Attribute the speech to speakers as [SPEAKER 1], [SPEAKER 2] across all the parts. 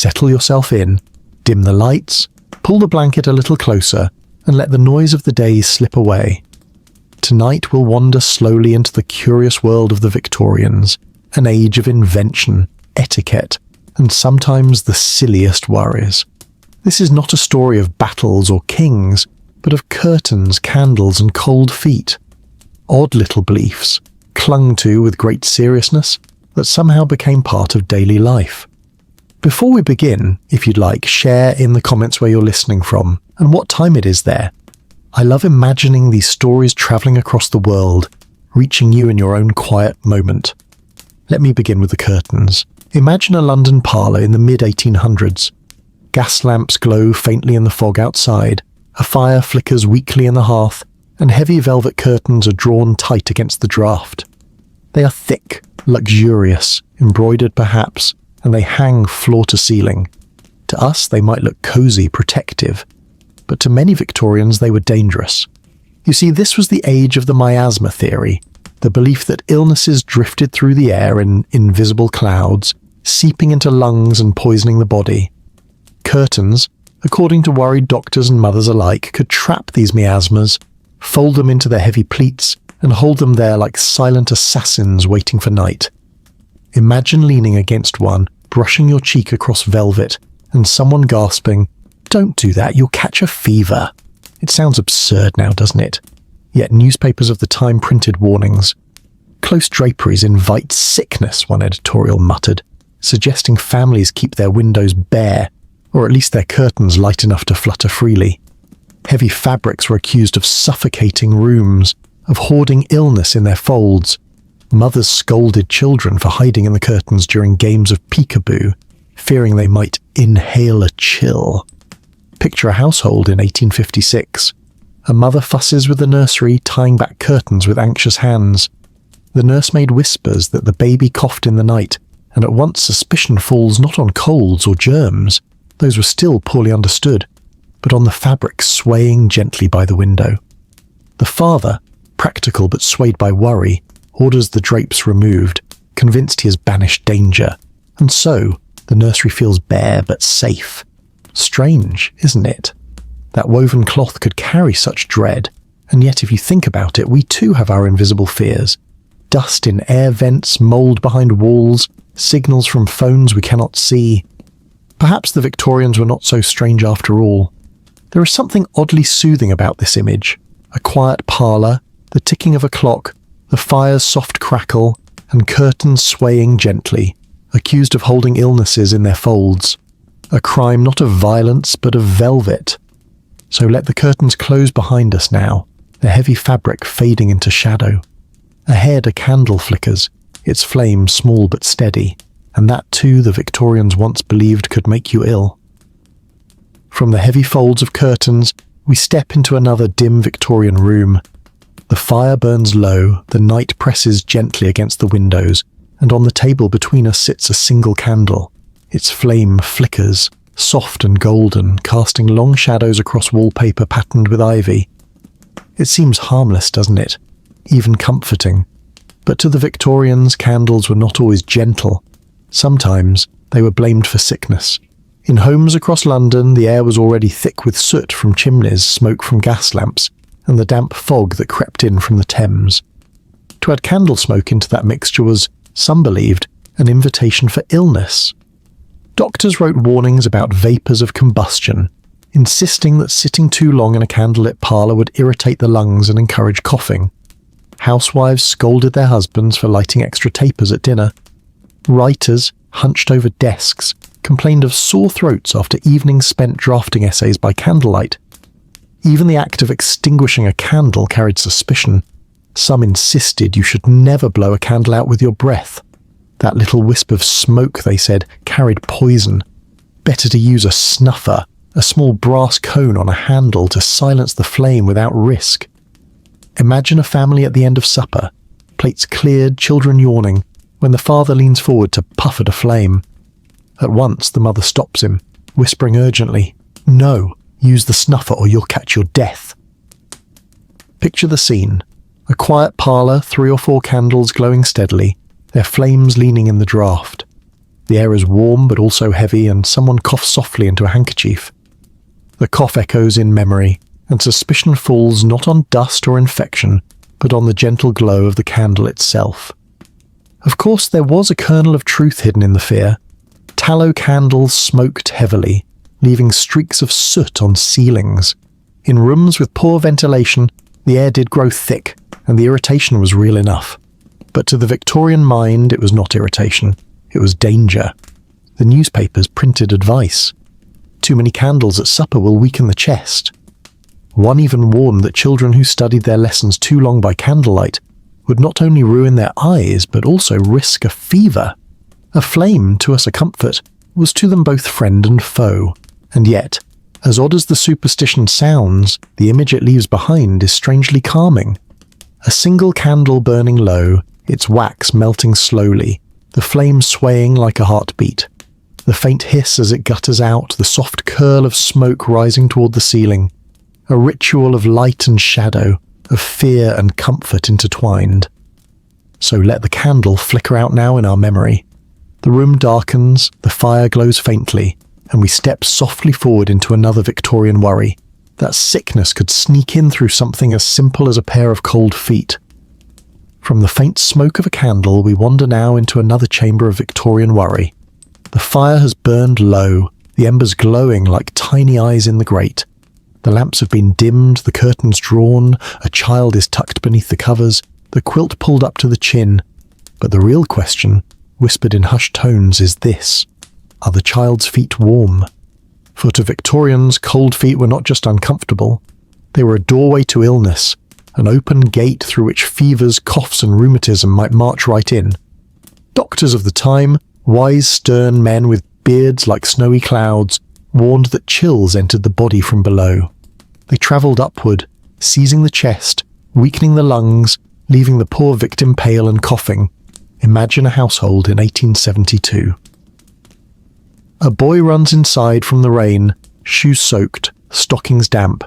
[SPEAKER 1] Settle yourself in, dim the lights, pull the blanket a little closer, and let the noise of the day slip away. Tonight we'll wander slowly into the curious world of the Victorians, an age of invention, etiquette, and sometimes the silliest worries. This is not a story of battles or kings, but of curtains, candles, and cold feet. Odd little beliefs, clung to with great seriousness, that somehow became part of daily life. Before we begin, if you'd like, share in the comments where you're listening from and what time it is there. I love imagining these stories travelling across the world, reaching you in your own quiet moment. Let me begin with the curtains. Imagine a London parlour in the mid-1800s. Gas lamps glow faintly in the fog outside, a fire flickers weakly in the hearth, and heavy velvet curtains are drawn tight against the draught. They are thick, luxurious, embroidered perhaps, and they hang floor to ceiling. To us, they might look cosy, protective, but to many Victorians they were dangerous. You see, this was the age of the miasma theory, the belief that illnesses drifted through the air in invisible clouds, seeping into lungs and poisoning the body. Curtains, according to worried doctors and mothers alike, could trap these miasmas, fold them into their heavy pleats, and hold them there like silent assassins waiting for night. Imagine leaning against one, brushing your cheek across velvet, and someone gasping, "Don't do that, you'll catch a fever." It sounds absurd now, doesn't it? Yet newspapers of the time printed warnings. "Close draperies invite sickness," one editorial muttered, suggesting families keep their windows bare, or at least their curtains light enough to flutter freely. Heavy fabrics were accused of suffocating rooms, of hoarding illness in their folds. Mothers scolded children for hiding in the curtains during games of peekaboo, fearing they might inhale a chill. Picture a household in 1856. A mother fusses with the nursery, tying back curtains with anxious hands. The nursemaid whispers that the baby coughed in the night, and at once suspicion falls not on colds or germs, those were still poorly understood, but on the fabric swaying gently by the window. The father, practical but swayed by worry, orders the drapes removed, convinced he has banished danger, and so the nursery feels bare but safe. Strange, isn't it? That woven cloth could carry such dread, and yet if you think about it, we too have our invisible fears. Dust in air vents, mould behind walls, signals from phones we cannot see. Perhaps the Victorians were not so strange after all. There is something oddly soothing about this image. A quiet parlour, the ticking of a clock, the fire's soft crackle, and curtains swaying gently, accused of holding illnesses in their folds. A crime not of violence, but of velvet. So let the curtains close behind us now, the heavy fabric fading into shadow. Ahead a candle flickers, its flame small but steady, and that too the Victorians once believed could make you ill. From the heavy folds of curtains, we step into another dim Victorian room. The fire burns low, the night presses gently against the windows, and on the table between us sits a single candle. Its flame flickers, soft and golden, casting long shadows across wallpaper patterned with ivy. It seems harmless, doesn't it? Even comforting. But to the Victorians, candles were not always gentle. Sometimes they were blamed for sickness. In homes across London, the air was already thick with soot from chimneys, smoke from gas lamps, and the damp fog that crept in from the Thames. To add candle smoke into that mixture was, some believed, an invitation for illness. Doctors wrote warnings about vapours of combustion, insisting that sitting too long in a candlelit parlour would irritate the lungs and encourage coughing. Housewives scolded their husbands for lighting extra tapers at dinner. Writers, hunched over desks, complained of sore throats after evenings spent drafting essays by candlelight. Even the act of extinguishing a candle carried suspicion. Some insisted you should never blow a candle out with your breath. That little wisp of smoke, they said, carried poison. Better to use a snuffer, a small brass cone on a handle to silence the flame without risk. Imagine a family at the end of supper, plates cleared, children yawning, when the father leans forward to puff at a flame. At once the mother stops him, whispering urgently, "No, use the snuffer or you'll catch your death." Picture the scene. A quiet parlour, 3 or 4 candles glowing steadily, their flames leaning in the draught. The air is warm but also heavy, and someone coughs softly into a handkerchief. The cough echoes in memory, and suspicion falls not on dust or infection, but on the gentle glow of the candle itself. Of course, there was a kernel of truth hidden in the fear. Tallow candles smoked heavily, leaving streaks of soot on ceilings. In rooms with poor ventilation, the air did grow thick, and the irritation was real enough. But to the Victorian mind, it was not irritation. It was danger. The newspapers printed advice. Too many candles at supper will weaken the chest. One even warned that children who studied their lessons too long by candlelight would not only ruin their eyes, but also risk a fever. A flame, to us a comfort, was to them both friend and foe. And yet, as odd as the superstition sounds, the image it leaves behind is strangely calming. A single candle burning low, its wax melting slowly, the flame swaying like a heartbeat. The faint hiss as it gutters out, the soft curl of smoke rising toward the ceiling. A ritual of light and shadow, of fear and comfort intertwined. So let the candle flicker out now in our memory. The room darkens, the fire glows faintly, and we step softly forward into another Victorian worry. That sickness could sneak in through something as simple as a pair of cold feet. From the faint smoke of a candle, we wander now into another chamber of Victorian worry. The fire has burned low, the embers glowing like tiny eyes in the grate. The lamps have been dimmed, the curtains drawn, a child is tucked beneath the covers, the quilt pulled up to the chin. But the real question, whispered in hushed tones, is this: are the child's feet warm? For to Victorians, cold feet were not just uncomfortable, they were a doorway to illness, an open gate through which fevers, coughs and rheumatism might march right in. Doctors of the time, wise stern men with beards like snowy clouds, warned that chills entered the body from below. They travelled upward, seizing the chest, weakening the lungs, leaving the poor victim pale and coughing. Imagine a household in 1872. A boy runs inside from the rain, shoes soaked, stockings damp.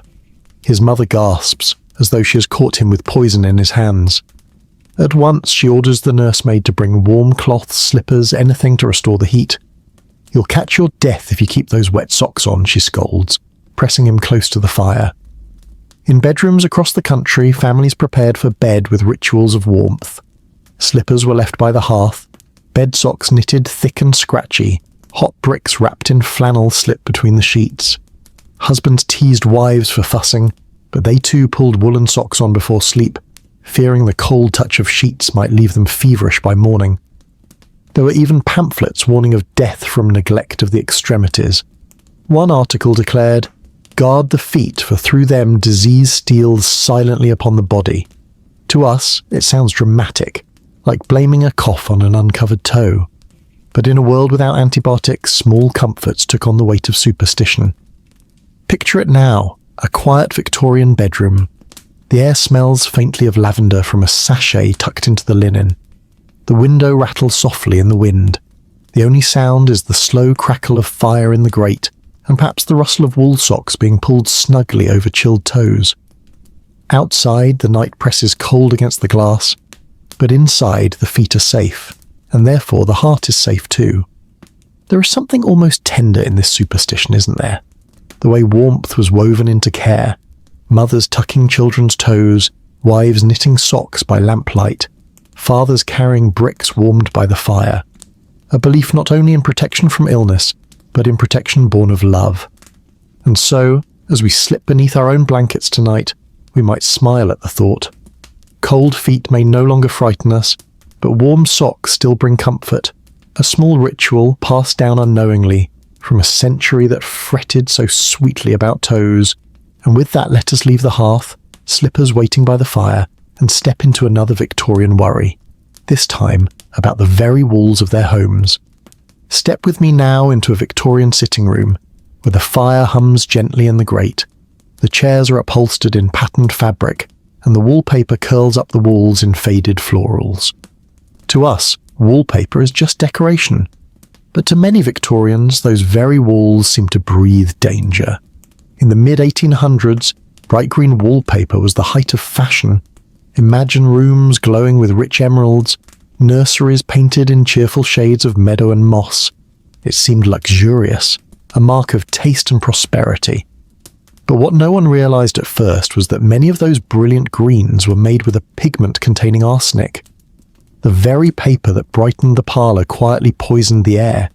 [SPEAKER 1] His mother gasps, as though she has caught him with poison in his hands. At once she orders the nursemaid to bring warm cloths, slippers, anything to restore the heat. "You'll catch your death if you keep those wet socks on," she scolds, pressing him close to the fire. In bedrooms across the country, families prepared for bed with rituals of warmth. Slippers were left by the hearth, bed socks knitted thick and scratchy, hot bricks wrapped in flannel slipped between the sheets. Husbands teased wives for fussing, but they too pulled woolen socks on before sleep, fearing the cold touch of sheets might leave them feverish by morning. There were even pamphlets warning of death from neglect of the extremities. One article declared, "Guard the feet, for through them disease steals silently upon the body." To us, it sounds dramatic, like blaming a cough on an uncovered toe. But in a world without antibiotics, small comforts took on the weight of superstition. Picture it now, a quiet Victorian bedroom. The air smells faintly of lavender from a sachet tucked into the linen. The window rattles softly in the wind. The only sound is the slow crackle of fire in the grate, and perhaps the rustle of wool socks being pulled snugly over chilled toes. Outside, the night presses cold against the glass, but inside the feet are safe, and therefore the heart is safe too. There is something almost tender in this superstition, isn't there? The way warmth was woven into care, mothers tucking children's toes, wives knitting socks by lamplight, fathers carrying bricks warmed by the fire. A belief not only in protection from illness, but in protection born of love. And so, as we slip beneath our own blankets tonight, we might smile at the thought. Cold feet may no longer frighten us, but warm socks still bring comfort, a small ritual passed down unknowingly from a century that fretted so sweetly about toes. And with that, let us leave the hearth, slippers waiting by the fire, and step into another Victorian worry, this time about the very walls of their homes. Step with me now into a Victorian sitting room, where the fire hums gently in the grate. The chairs are upholstered in patterned fabric, and the wallpaper curls up the walls in faded florals. To us, wallpaper is just decoration, but to many Victorians, those very walls seem to breathe danger. In the mid-1800s, bright green wallpaper was the height of fashion. Imagine rooms glowing with rich emeralds, nurseries painted in cheerful shades of meadow and moss. It seemed luxurious, a mark of taste and prosperity. But what no one realized at first was that many of those brilliant greens were made with a pigment containing arsenic. The very paper that brightened the parlour quietly poisoned the air.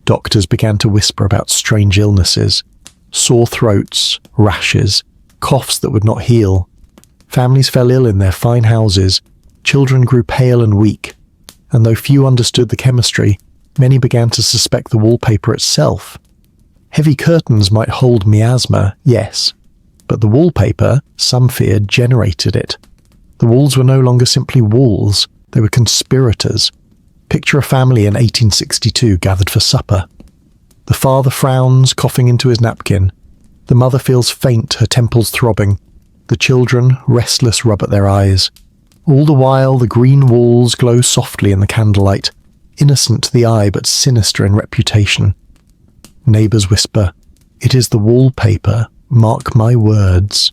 [SPEAKER 1] Doctors began to whisper about strange illnesses, sore throats, rashes, coughs that would not heal. Families fell ill in their fine houses, children grew pale and weak, and though few understood the chemistry, many began to suspect the wallpaper itself. Heavy curtains might hold miasma, yes, but the wallpaper, some feared, generated it. The walls were no longer simply walls, they were conspirators. Picture a family in 1862 gathered for supper. The father frowns, coughing into his napkin. The mother feels faint, her temples throbbing. The children, restless, rub at their eyes. All the while, the green walls glow softly in the candlelight, innocent to the eye but sinister in reputation. Neighbours whisper, "It is the wallpaper, mark my words."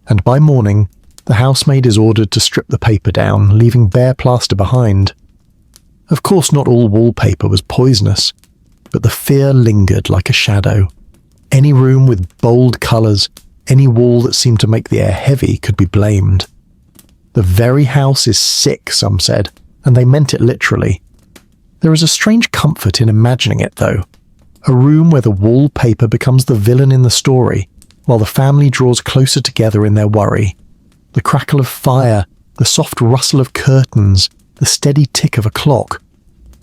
[SPEAKER 1] And by morning, the housemaid is ordered to strip the paper down, leaving bare plaster behind. Of course, not all wallpaper was poisonous, but the fear lingered like a shadow. Any room with bold colours, any wall that seemed to make the air heavy could be blamed. The very house is sick, some said, and they meant it literally. There is a strange comfort in imagining it, though. A room where the wallpaper becomes the villain in the story, while the family draws closer together in their worry. The crackle of fire, the soft rustle of curtains, the steady tick of a clock,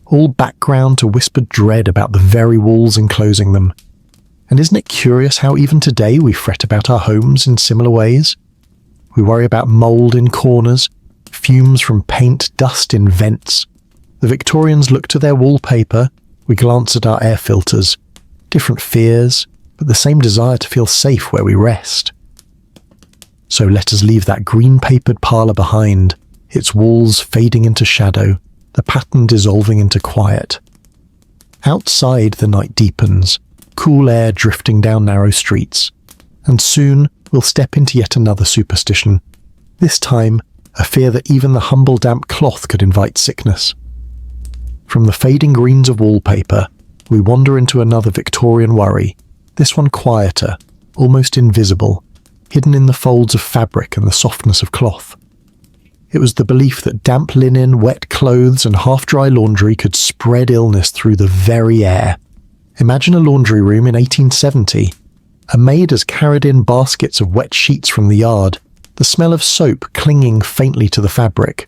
[SPEAKER 1] all background to whispered dread about the very walls enclosing them. And isn't it curious how even today we fret about our homes in similar ways? We worry about mould in corners, fumes from paint, dust in vents. The Victorians look to their wallpaper, we glance at our air filters. Different fears, but the same desire to feel safe where we rest. So let us leave that green-papered parlour behind, its walls fading into shadow, the pattern dissolving into quiet. Outside the night deepens, cool air drifting down narrow streets, and soon we'll step into yet another superstition, this time a fear that even the humble damp cloth could invite sickness. From the fading greens of wallpaper, we wander into another Victorian worry, this one quieter, almost invisible, hidden in the folds of fabric and the softness of cloth. It was the belief that damp linen, wet clothes and half-dry laundry could spread illness through the very air. Imagine a laundry room in 1870. A maid has carried in baskets of wet sheets from the yard, the smell of soap clinging faintly to the fabric.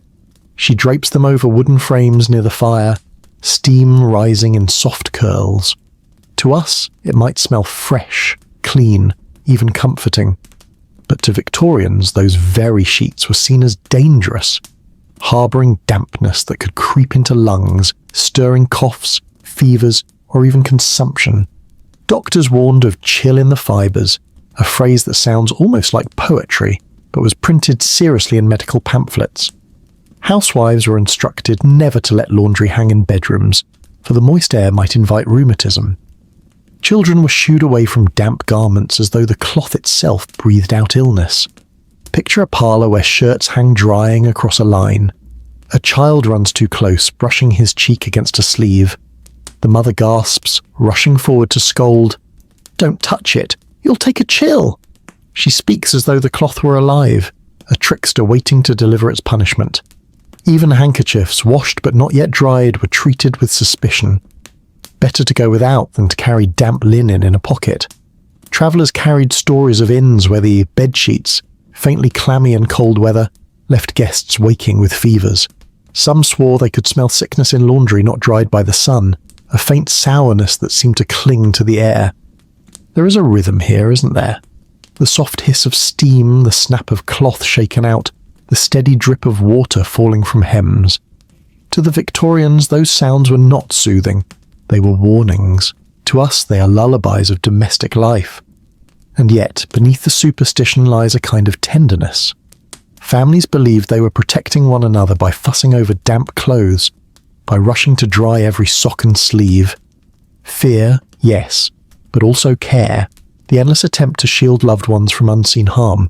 [SPEAKER 1] She drapes them over wooden frames near the fire, steam rising in soft curls. To us, it might smell fresh, clean, even comforting. But to Victorians, those very sheets were seen as dangerous, harbouring dampness that could creep into lungs, stirring coughs, fevers, or even consumption. Doctors warned of chill in the fibres, a phrase that sounds almost like poetry, but was printed seriously in medical pamphlets. Housewives were instructed never to let laundry hang in bedrooms, for the moist air might invite rheumatism. Children were shooed away from damp garments as though the cloth itself breathed out illness. Picture a parlour where shirts hang drying across a line. A child runs too close, brushing his cheek against a sleeve. The mother gasps, rushing forward to scold. "Don't touch it, you'll take a chill." She speaks as though the cloth were alive, a trickster waiting to deliver its punishment. Even handkerchiefs, washed but not yet dried, were treated with suspicion. Better to go without than to carry damp linen in a pocket. Travellers carried stories of inns where the bedsheets, faintly clammy in cold weather, left guests waking with fevers. Some swore they could smell sickness in laundry not dried by the sun, a faint sourness that seemed to cling to the air. There is a rhythm here, isn't there? The soft hiss of steam, the snap of cloth shaken out, the steady drip of water falling from hems. To the Victorians, those sounds were not soothing. They were warnings. To us, they are lullabies of domestic life. And yet, beneath the superstition lies a kind of tenderness. Families believed they were protecting one another by fussing over damp clothes, by rushing to dry every sock and sleeve. Fear, yes, but also care, the endless attempt to shield loved ones from unseen harm.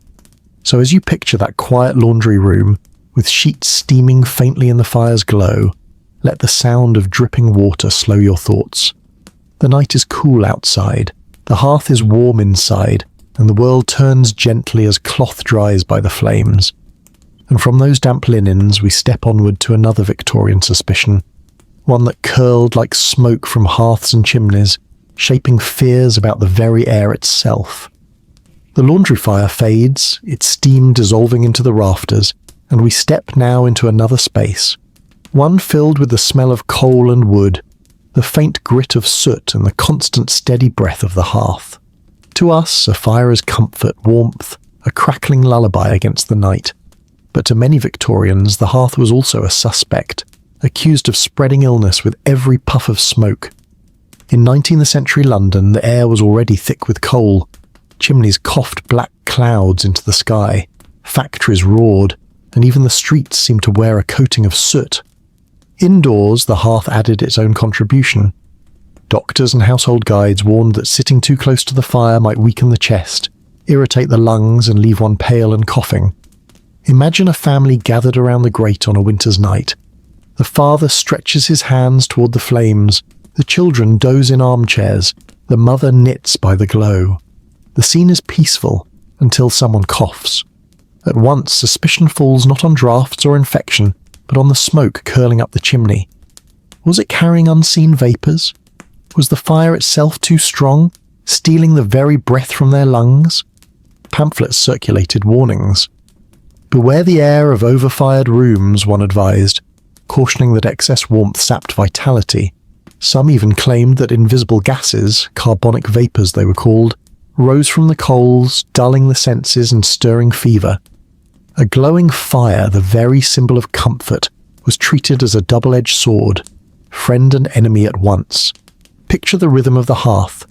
[SPEAKER 1] So as you picture that quiet laundry room, with sheets steaming faintly in the fire's glow, let the sound of dripping water slow your thoughts. The night is cool outside, the hearth is warm inside, and the world turns gently as cloth dries by the flames. And from those damp linens we step onward to another Victorian suspicion, one that curled like smoke from hearths and chimneys, shaping fears about the very air itself. The laundry fire fades, its steam dissolving into the rafters, and we step now into another space, one filled with the smell of coal and wood, the faint grit of soot and the constant steady breath of the hearth. To us, a fire is comfort, warmth, a crackling lullaby against the night. But to many Victorians, the hearth was also a suspect, accused of spreading illness with every puff of smoke. In 19th century London, the air was already thick with coal. Chimneys coughed black clouds into the sky, factories roared, and even the streets seemed to wear a coating of soot. Indoors, the hearth added its own contribution. Doctors and household guides warned that sitting too close to the fire might weaken the chest, irritate the lungs, and leave one pale and coughing. Imagine a family gathered around the grate on a winter's night. The father stretches his hands toward the flames, the children doze in armchairs, the mother knits by the glow. The scene is peaceful until someone coughs. At once, suspicion falls not on draughts or infection, but on the smoke curling up the chimney. Was it carrying unseen vapours? Was the fire itself too strong, stealing the very breath from their lungs? Pamphlets circulated warnings. Beware the air of overfired rooms, one advised, cautioning that excess warmth sapped vitality. Some even claimed that invisible gases, carbonic vapours they were called, rose from the coals, dulling the senses and stirring fever. A glowing fire, the very symbol of comfort, was treated as a double-edged sword, friend and enemy at once. Picture the rhythm of the hearth,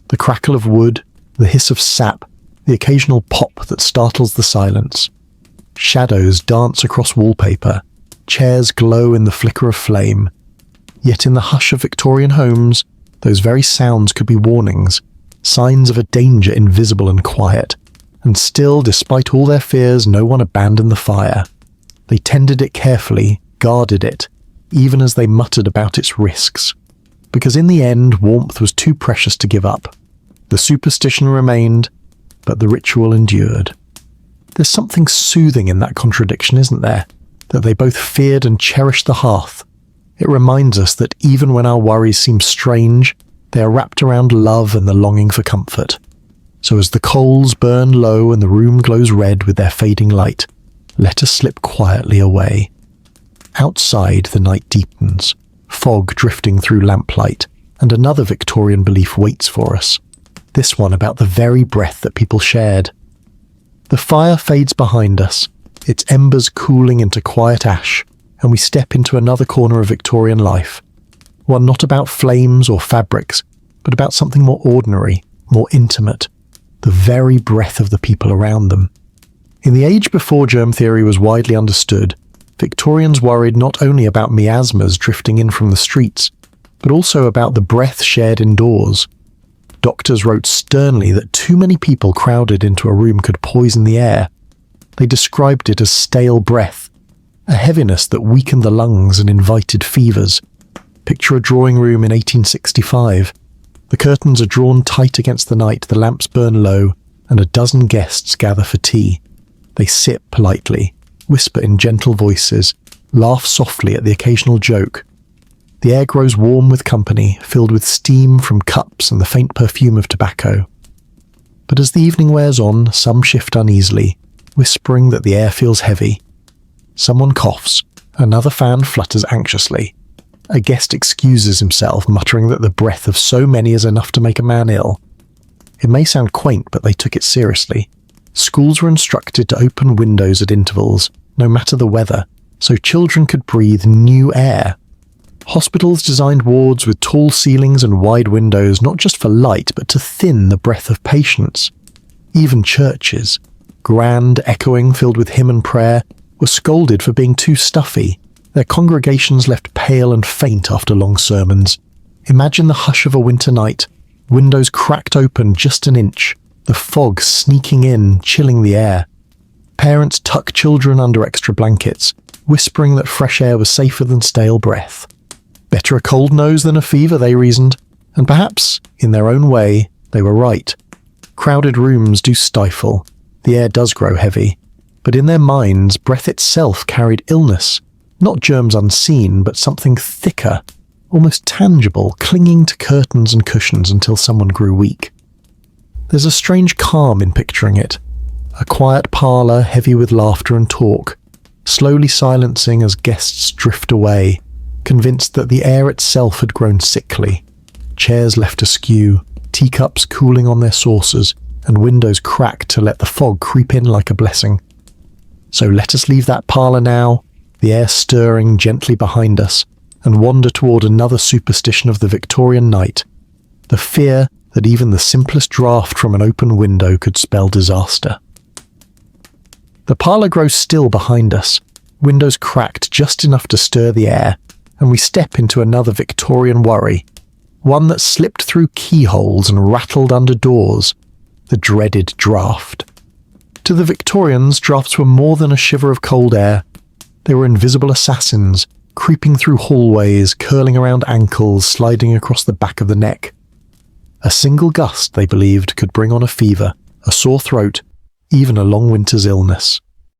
[SPEAKER 1] the crackle of wood, the hiss of sap, the occasional pop that startles the silence. Shadows dance across wallpaper, chairs glow in the flicker of flame. Yet in the hush of Victorian homes, those very sounds could be warnings, signs of a danger invisible and quiet. And still, despite all their fears, no one abandoned the fire. They tended it carefully, guarded it, even as they muttered about its risks. Because in the end, warmth was too precious to give up. The superstition remained, but the ritual endured. There's something soothing in that contradiction, isn't there? That they both feared and cherished the hearth. It reminds us that even when our worries seem strange, they are wrapped around love and the longing for comfort. So as the coals burn low and the room glows red with their fading light, let us slip quietly away. Outside, the night deepens, fog drifting through lamplight, and another Victorian belief waits for us, this one about the very breath that people shared. The fire fades behind us, its embers cooling into quiet ash, and we step into another corner of Victorian life, one not about flames or fabrics, but about something more ordinary, more intimate, the very breath of the people around them. In the age before germ theory was widely understood, Victorians worried not only about miasmas drifting in from the streets, but also about the breath shared indoors. Doctors wrote sternly that too many people crowded into a room could poison the air. They described it as stale breath, a heaviness that weakened the lungs and invited fevers. Picture a drawing room in 1865. The curtains are drawn tight against the night, the lamps burn low, and a dozen guests gather for tea. They sip politely, whisper in gentle voices, laugh softly at the occasional joke. The air grows warm with company, filled with steam from cups and the faint perfume of tobacco. But as the evening wears on, some shift uneasily, whispering that the air feels heavy. Someone coughs, another fan flutters anxiously. A guest excuses himself, muttering that the breath of so many is enough to make a man ill. It may sound quaint, but they took it seriously. Schools were instructed to open windows at intervals, no matter the weather, so children could breathe new air. Hospitals designed wards with tall ceilings and wide windows, not just for light, but to thin the breath of patients. Even churches, grand, echoing, filled with hymn and prayer, were scolded for being too stuffy. Their congregations left pale and faint after long sermons. Imagine the hush of a winter night, windows cracked open just an inch, the fog sneaking in, chilling the air. Parents tuck children under extra blankets, whispering that fresh air was safer than stale breath. Better a cold nose than a fever, they reasoned, and perhaps, in their own way, they were right. Crowded rooms do stifle, the air does grow heavy, but in their minds, breath itself carried illness, not germs unseen, but something thicker, almost tangible, clinging to curtains and cushions until someone grew weak. There's a strange calm in picturing it, a quiet parlour heavy with laughter and talk, slowly silencing as guests drift away, convinced that the air itself had grown sickly, chairs left askew, teacups cooling on their saucers, and windows cracked to let the fog creep in like a blessing. So let us leave that parlour now, the air stirring gently behind us, and wander toward another superstition of the Victorian night, the fear that even the simplest draught from an open window could spell disaster. The parlour grows still behind us, windows cracked just enough to stir the air, and we step into another Victorian worry, one that slipped through keyholes and rattled under doors, the dreaded draught. To the Victorians, draughts were more than a shiver of cold air. They were invisible assassins, creeping through hallways, curling around ankles, sliding across the back of the neck. A single gust, they believed, could bring on a fever, a sore throat, even a long winter's illness.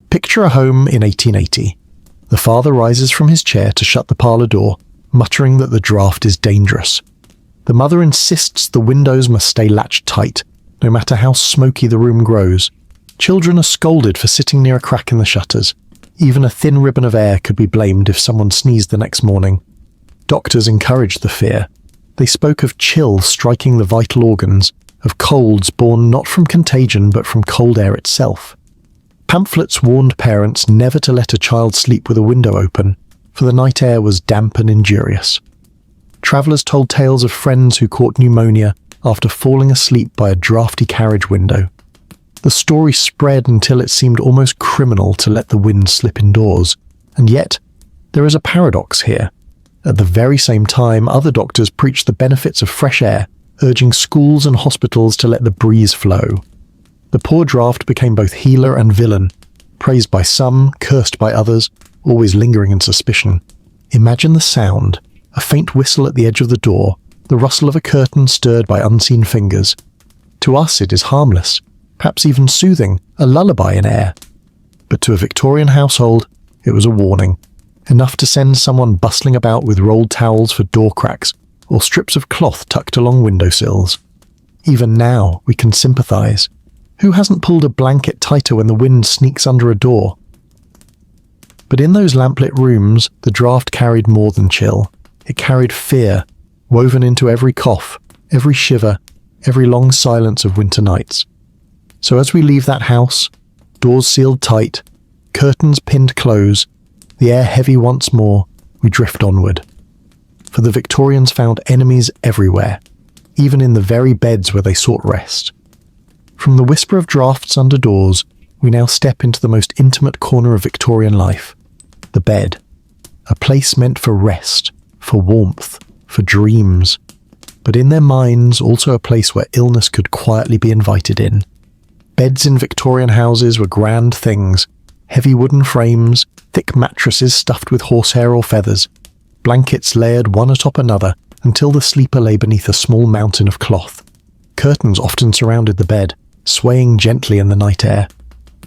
[SPEAKER 1] Picture a home in 1880. The father rises from his chair to shut the parlour door, muttering that the draught is dangerous. The mother insists the windows must stay latched tight, no matter how smoky the room grows. Children are scolded for sitting near a crack in the shutters. Even a thin ribbon of air could be blamed if someone sneezed the next morning. Doctors encouraged the fear. They spoke of chill striking the vital organs, of colds born not from contagion but from cold air itself. Pamphlets warned parents never to let a child sleep with a window open, for the night air was damp and injurious. Travellers told tales of friends who caught pneumonia after falling asleep by a draughty carriage window. The story spread until it seemed almost criminal to let the wind slip indoors. And yet, there is a paradox here. At the very same time, other doctors preached the benefits of fresh air, urging schools and hospitals to let the breeze flow. The poor draught became both healer and villain, praised by some, cursed by others, always lingering in suspicion. Imagine the sound, a faint whistle at the edge of the door, the rustle of a curtain stirred by unseen fingers. To us it is harmless, perhaps even soothing, a lullaby in air. But to a Victorian household, it was a warning, enough to send someone bustling about with rolled towels for door cracks or strips of cloth tucked along windowsills. Even now, we can sympathise. Who hasn't pulled a blanket tighter when the wind sneaks under a door? But in those lamplit rooms, the draught carried more than chill. It carried fear, woven into every cough, every shiver, every long silence of winter nights. So as we leave that house, doors sealed tight, curtains pinned close, the air heavy once more, we drift onward. For the Victorians found enemies everywhere, even in the very beds where they sought rest. From the whisper of draughts under doors, we now step into the most intimate corner of Victorian life, the bed, a place meant for rest, for warmth, for dreams, but in their minds also a place where illness could quietly be invited in. Beds in Victorian houses were grand things, heavy wooden frames, thick mattresses stuffed with horsehair or feathers, blankets layered one atop another until the sleeper lay beneath a small mountain of cloth. Curtains often surrounded the bed, swaying gently in the night air.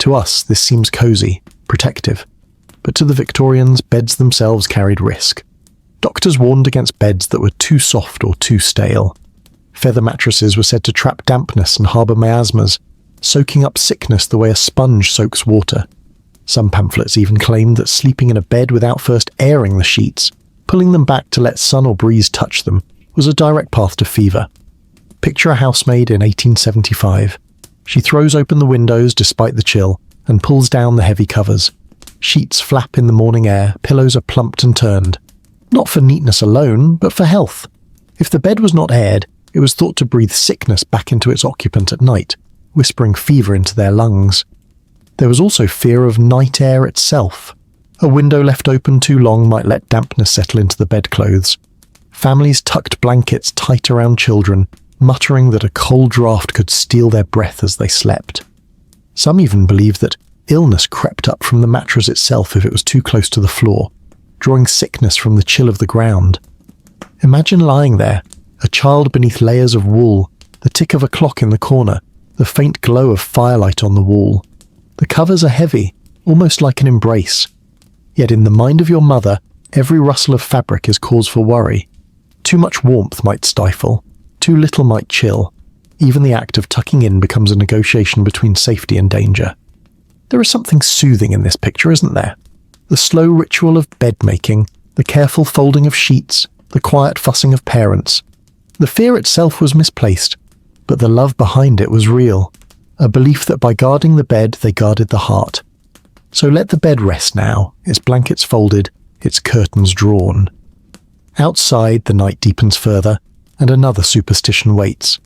[SPEAKER 1] To us, this seems cosy, protective, but to the Victorians, beds themselves carried risk. Doctors warned against beds that were too soft or too stale. Feather mattresses were said to trap dampness and harbour miasmas, soaking up sickness the way a sponge soaks water. Some pamphlets even claimed that sleeping in a bed without first airing the sheets, pulling them back to let sun or breeze touch them, was a direct path to fever. Picture a housemaid in 1875. She throws open the windows despite the chill and pulls down the heavy covers. Sheets flap in the morning air, pillows are plumped and turned. Not for neatness alone, but for health. If the bed was not aired, it was thought to breathe sickness back into its occupant at night, whispering fever into their lungs. There was also fear of night air itself. A window left open too long might let dampness settle into the bedclothes. Families tucked blankets tight around children, muttering that a cold draught could steal their breath as they slept. Some even believed that Illness crept up from the mattress itself if it was too close to the floor, drawing sickness from the chill of the ground. Imagine lying there, a child beneath layers of wool, the tick of a clock in the corner, the faint glow of firelight on the wall. The covers are heavy, almost like an embrace. Yet in the mind of your mother, every rustle of fabric is cause for worry. Too much warmth might stifle, too little might chill. Even the act of tucking in becomes a negotiation between safety and danger. There is something soothing in this picture, isn't there? The slow ritual of bed-making, the careful folding of sheets, the quiet fussing of parents. The fear itself was misplaced, but the love behind it was real, a belief that by guarding the bed they guarded the heart. So let the bed rest now, its blankets folded, its curtains drawn. Outside, the night deepens further, and another superstition waits.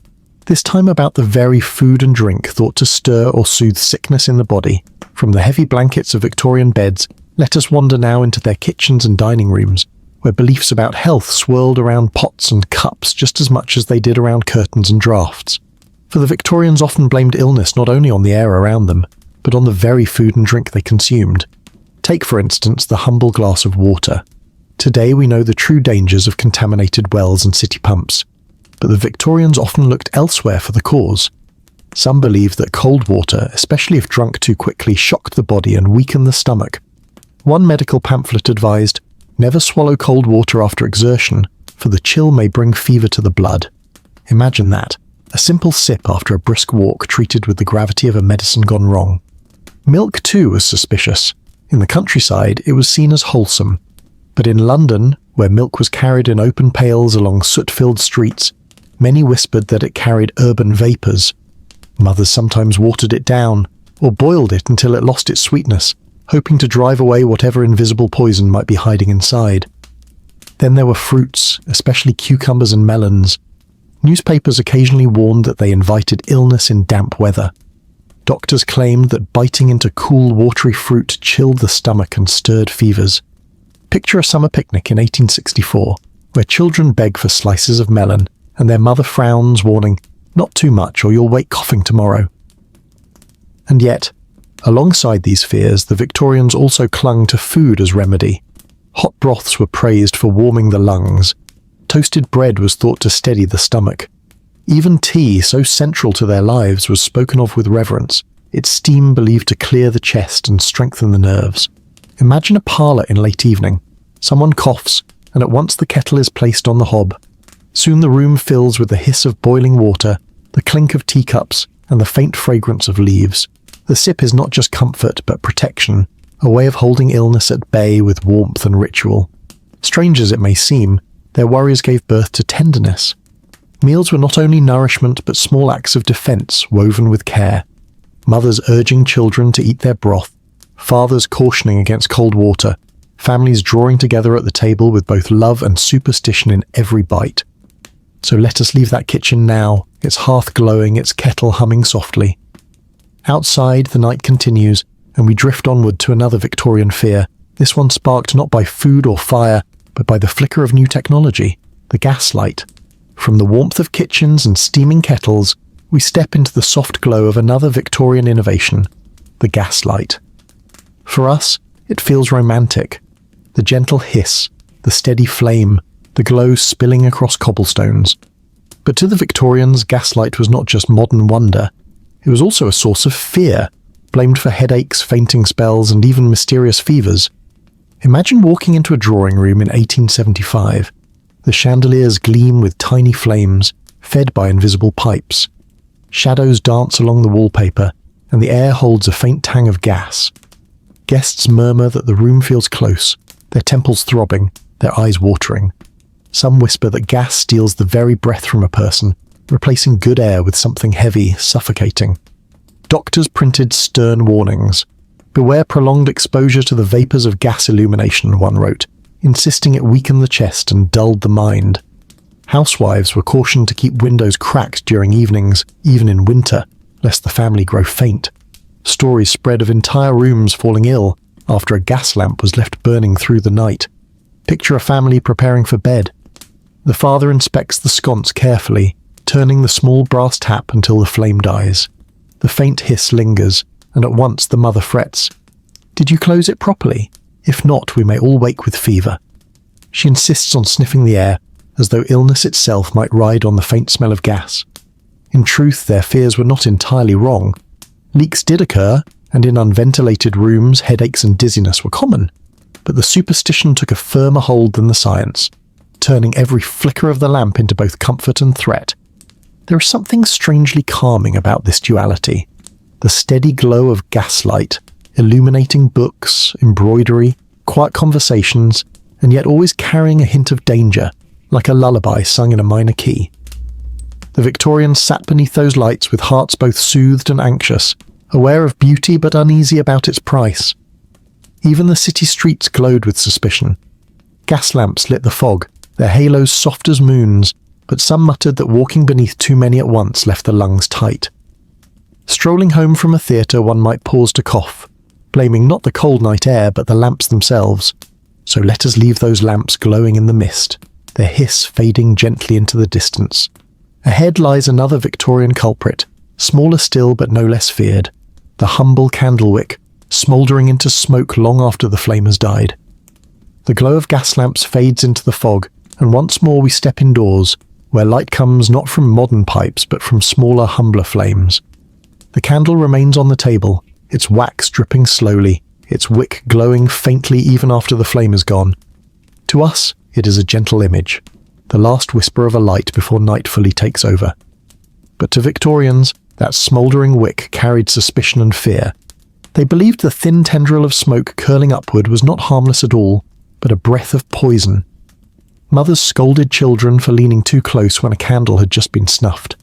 [SPEAKER 1] This time about the very food and drink thought to stir or soothe sickness in the body. From the heavy blankets of Victorian beds, let us wander now into their kitchens and dining rooms, where beliefs about health swirled around pots and cups just as much as they did around curtains and draughts. For the Victorians often blamed illness not only on the air around them, but on the very food and drink they consumed. Take, for instance, the humble glass of water. Today we know the true dangers of contaminated wells and city pumps, but the Victorians often looked elsewhere for the cause. Some believed that cold water, especially if drunk too quickly, shocked the body and weakened the stomach. One medical pamphlet advised, never swallow cold water after exertion, for the chill may bring fever to the blood. Imagine that, a simple sip after a brisk walk treated with the gravity of a medicine gone wrong. Milk too was suspicious. In the countryside, it was seen as wholesome. But in London, where milk was carried in open pails along soot-filled streets, many whispered that it carried urban vapours. Mothers sometimes watered it down, or boiled it until it lost its sweetness, hoping to drive away whatever invisible poison might be hiding inside. Then there were fruits, especially cucumbers and melons. Newspapers occasionally warned that they invited illness in damp weather. Doctors claimed that biting into cool, watery fruit chilled the stomach and stirred fevers. Picture a summer picnic in 1864, where children beg for slices of melon, and their mother frowns, warning, "Not too much, or you'll wake coughing tomorrow." And yet, alongside these fears, the Victorians also clung to food as remedy. Hot broths were praised for warming the lungs. Toasted bread was thought to steady the stomach. Even tea, so central to their lives, was spoken of with reverence, its steam believed to clear the chest and strengthen the nerves. Imagine a parlour in late evening. Someone coughs, and at once the kettle is placed on the hob. Soon the room fills with the hiss of boiling water, the clink of teacups, and the faint fragrance of leaves. The sip is not just comfort, but protection, a way of holding illness at bay with warmth and ritual. Strange as it may seem, their worries gave birth to tenderness. Meals were not only nourishment, but small acts of defence woven with care. Mothers urging children to eat their broth, fathers cautioning against cold water, families drawing together at the table with both love and superstition in every bite. So let us leave that kitchen now, its hearth glowing, its kettle humming softly. Outside, the night continues, and we drift onward to another Victorian fear, this one sparked not by food or fire, but by the flicker of new technology, the gas light. From the warmth of kitchens and steaming kettles, we step into the soft glow of another Victorian innovation, the gas light. For us, it feels romantic. The gentle hiss, the steady flame, the glow spilling across cobblestones. But to the Victorians, gaslight was not just modern wonder. It was also a source of fear, blamed for headaches, fainting spells, and even mysterious fevers. Imagine walking into a drawing room in 1875. The chandeliers gleam with tiny flames, fed by invisible pipes. Shadows dance along the wallpaper, and the air holds a faint tang of gas. Guests murmur that the room feels close, their temples throbbing, their eyes watering. Some whisper that gas steals the very breath from a person, replacing good air with something heavy, suffocating. Doctors printed stern warnings. "Beware prolonged exposure to the vapours of gas illumination," one wrote, insisting it weakened the chest and dulled the mind. Housewives were cautioned to keep windows cracked during evenings, even in winter, lest the family grow faint. Stories spread of entire rooms falling ill after a gas lamp was left burning through the night. Picture a family preparing for bed. The father inspects the sconce carefully, turning the small brass tap until the flame dies. The faint hiss lingers, and at once the mother frets. "Did you close it properly? If not, we may all wake with fever." She insists on sniffing the air, as though illness itself might ride on the faint smell of gas. In truth, their fears were not entirely wrong. Leaks did occur, and in unventilated rooms, headaches and dizziness were common. But the superstition took a firmer hold than the science, turning every flicker of the lamp into both comfort and threat. There is something strangely calming about this duality. The steady glow of gaslight, illuminating books, embroidery, quiet conversations, and yet always carrying a hint of danger, like a lullaby sung in a minor key. The Victorians sat beneath those lights with hearts both soothed and anxious, aware of beauty but uneasy about its price. Even the city streets glowed with suspicion. Gas lamps lit the fog, their halos soft as moons, but some muttered that walking beneath too many at once left the lungs tight. Strolling home from a theatre, one might pause to cough, blaming not the cold night air but the lamps themselves. So let us leave those lamps glowing in the mist, their hiss fading gently into the distance. Ahead lies another Victorian culprit, smaller still but no less feared, the humble candlewick, smouldering into smoke long after the flame has died. The glow of gas lamps fades into the fog, and once more we step indoors, where light comes not from modern pipes but from smaller, humbler flames. The candle remains on the table, its wax dripping slowly, its wick glowing faintly even after the flame is gone. To us, it is a gentle image, the last whisper of a light before night fully takes over. But to Victorians, that smouldering wick carried suspicion and fear. They believed the thin tendril of smoke curling upward was not harmless at all, but a breath of poison. Mothers scolded children for leaning too close when a candle had just been snuffed.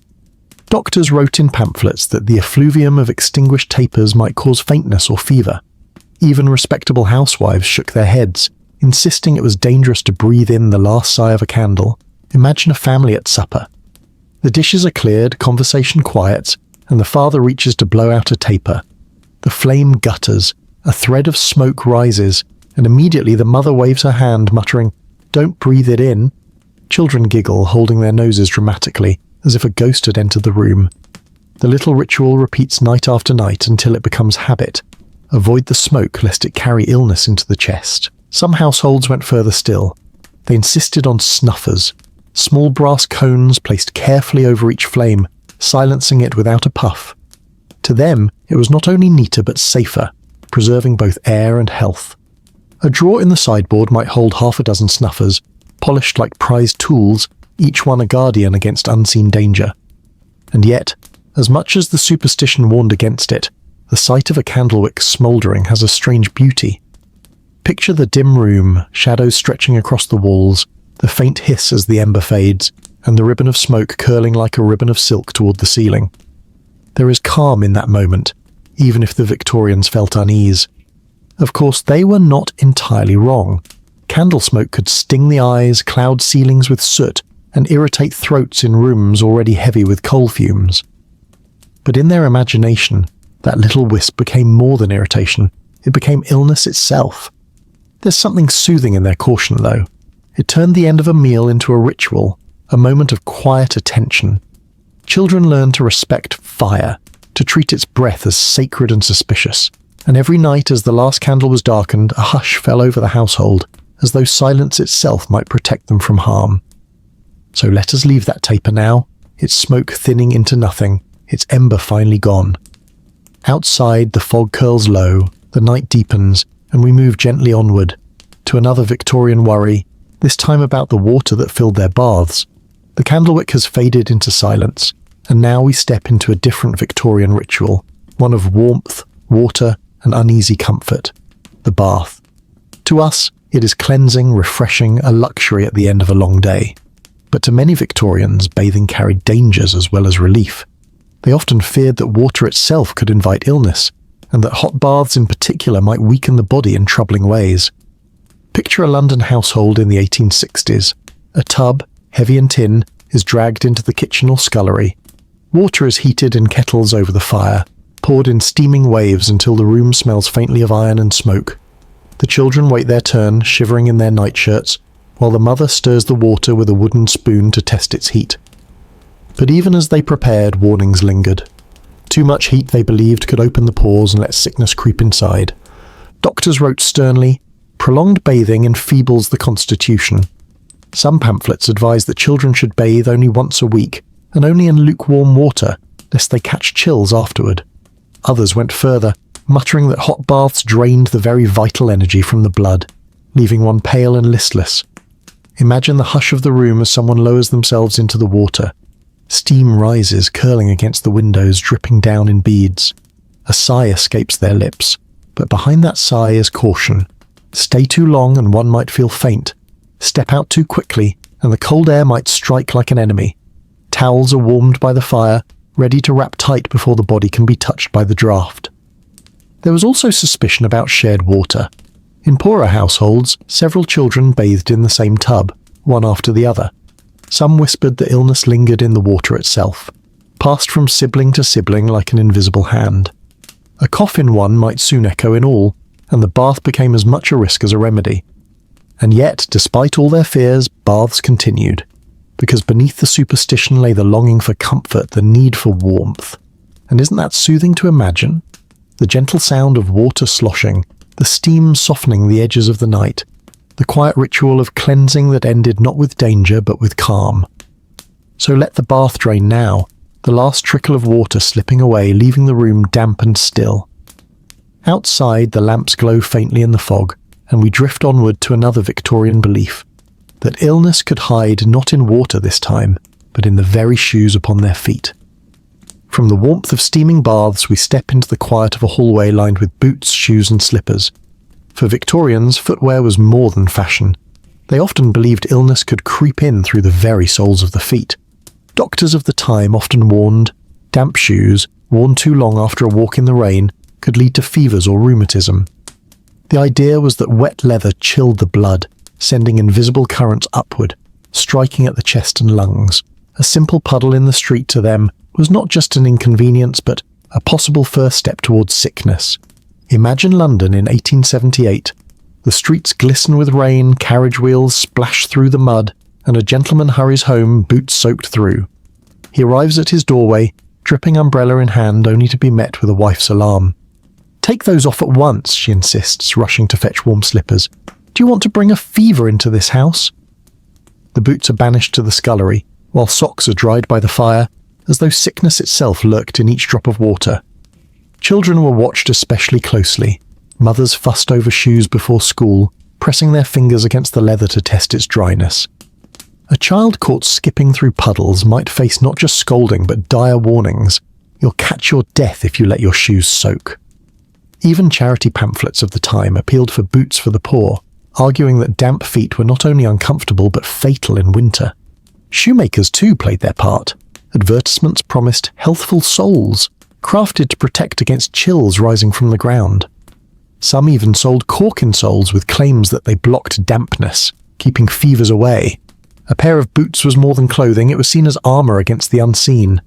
[SPEAKER 1] Doctors wrote in pamphlets that the effluvium of extinguished tapers might cause faintness or fever. Even respectable housewives shook their heads, insisting it was dangerous to breathe in the last sigh of a candle. Imagine a family at supper. The dishes are cleared, conversation quiets, and the father reaches to blow out a taper. The flame gutters, a thread of smoke rises, and immediately the mother waves her hand, muttering, "Don't breathe it in." Children giggle, holding their noses dramatically, as if a ghost had entered the room. The little ritual repeats night after night until it becomes habit. Avoid the smoke lest it carry illness into the chest. Some households went further still. They insisted on snuffers, small brass cones placed carefully over each flame, silencing it without a puff. To them, it was not only neater but safer, preserving both air and health. A drawer in the sideboard might hold half a dozen snuffers, polished like prized tools, each one a guardian against unseen danger. And yet, as much as the superstition warned against it, the sight of a candlewick smouldering has a strange beauty. Picture the dim room, shadows stretching across the walls, the faint hiss as the ember fades, and the ribbon of smoke curling like a ribbon of silk toward the ceiling. There is calm in that moment, even if the Victorians felt unease. Of course, they were not entirely wrong. Candle smoke could sting the eyes, cloud ceilings with soot, and irritate throats in rooms already heavy with coal fumes. But in their imagination, that little wisp became more than irritation. It became illness itself. There's something soothing in their caution, though. It turned the end of a meal into a ritual, a moment of quiet attention. Children learned to respect fire, to treat its breath as sacred and suspicious. And every night as the last candle was darkened, a hush fell over the household, as though silence itself might protect them from harm. So let us leave that taper now, its smoke thinning into nothing, its ember finally gone. Outside, the fog curls low, the night deepens, and we move gently onward, to another Victorian worry, this time about the water that filled their baths. The candlewick has faded into silence, and now we step into a different Victorian ritual, one of warmth, water, and uneasy comfort, the bath. To us, it is cleansing, refreshing, a luxury at the end of a long day. But to many Victorians, bathing carried dangers as well as relief. They often feared that water itself could invite illness, and that hot baths in particular might weaken the body in troubling ways. Picture a London household in the 1860s. A tub, heavy and tin, is dragged into the kitchen or scullery. Water is heated in kettles over the fire, poured in steaming waves until the room smells faintly of iron and smoke. The children wait their turn, shivering in their nightshirts, while the mother stirs the water with a wooden spoon to test its heat. But even as they prepared, warnings lingered. Too much heat, they believed, could open the pores and let sickness creep inside. Doctors wrote sternly, "Prolonged bathing enfeebles the constitution." Some pamphlets advised that children should bathe only once a week, and only in lukewarm water, lest they catch chills afterward. Others went further, muttering that hot baths drained the very vital energy from the blood, leaving one pale and listless. Imagine the hush of the room as someone lowers themselves into the water. Steam rises, curling against the windows, dripping down in beads. A sigh escapes their lips, but behind that sigh is caution. Stay too long and one might feel faint. Step out too quickly and the cold air might strike like an enemy. Towels are warmed by the fire, ready to wrap tight before the body can be touched by the draught. There was also suspicion about shared water. In poorer households, several children bathed in the same tub, one after the other. Some whispered the illness lingered in the water itself, passed from sibling to sibling like an invisible hand. A cough in one might soon echo in all, and the bath became as much a risk as a remedy. And yet, despite all their fears, baths continued, because beneath the superstition lay the longing for comfort, the need for warmth. And isn't that soothing to imagine? The gentle sound of water sloshing, the steam softening the edges of the night, the quiet ritual of cleansing that ended not with danger but with calm. So let the bath drain now, the last trickle of water slipping away, leaving the room damp and still. Outside, the lamps glow faintly in the fog, and we drift onward to another Victorian belief, that illness could hide not in water this time, but in the very shoes upon their feet. From the warmth of steaming baths, we step into the quiet of a hallway lined with boots, shoes and slippers. For Victorians, footwear was more than fashion. They often believed illness could creep in through the very soles of the feet. Doctors of the time often warned, damp shoes, worn too long after a walk in the rain, could lead to fevers or rheumatism. The idea was that wet leather chilled the blood, sending invisible currents upward, striking at the chest and lungs. A simple puddle in the street to them was not just an inconvenience, but a possible first step towards sickness. Imagine London in 1878. The streets glisten with rain, carriage wheels splash through the mud, and a gentleman hurries home, boots soaked through. He arrives at his doorway, dripping umbrella in hand, only to be met with a wife's alarm. "Take those off at once," she insists, rushing to fetch warm slippers. "Do you want to bring a fever into this house?" The boots are banished to the scullery, while socks are dried by the fire, as though sickness itself lurked in each drop of water. Children were watched especially closely. Mothers fussed over shoes before school, pressing their fingers against the leather to test its dryness. A child caught skipping through puddles might face not just scolding but dire warnings. "You'll catch your death if you let your shoes soak." Even charity pamphlets of the time appealed for boots for the poor, arguing that damp feet were not only uncomfortable but fatal in winter. Shoemakers too played their part. Advertisements promised healthful soles, crafted to protect against chills rising from the ground. Some even sold cork insoles with claims that they blocked dampness, keeping fevers away. A pair of boots was more than clothing, it was seen as armour against the unseen.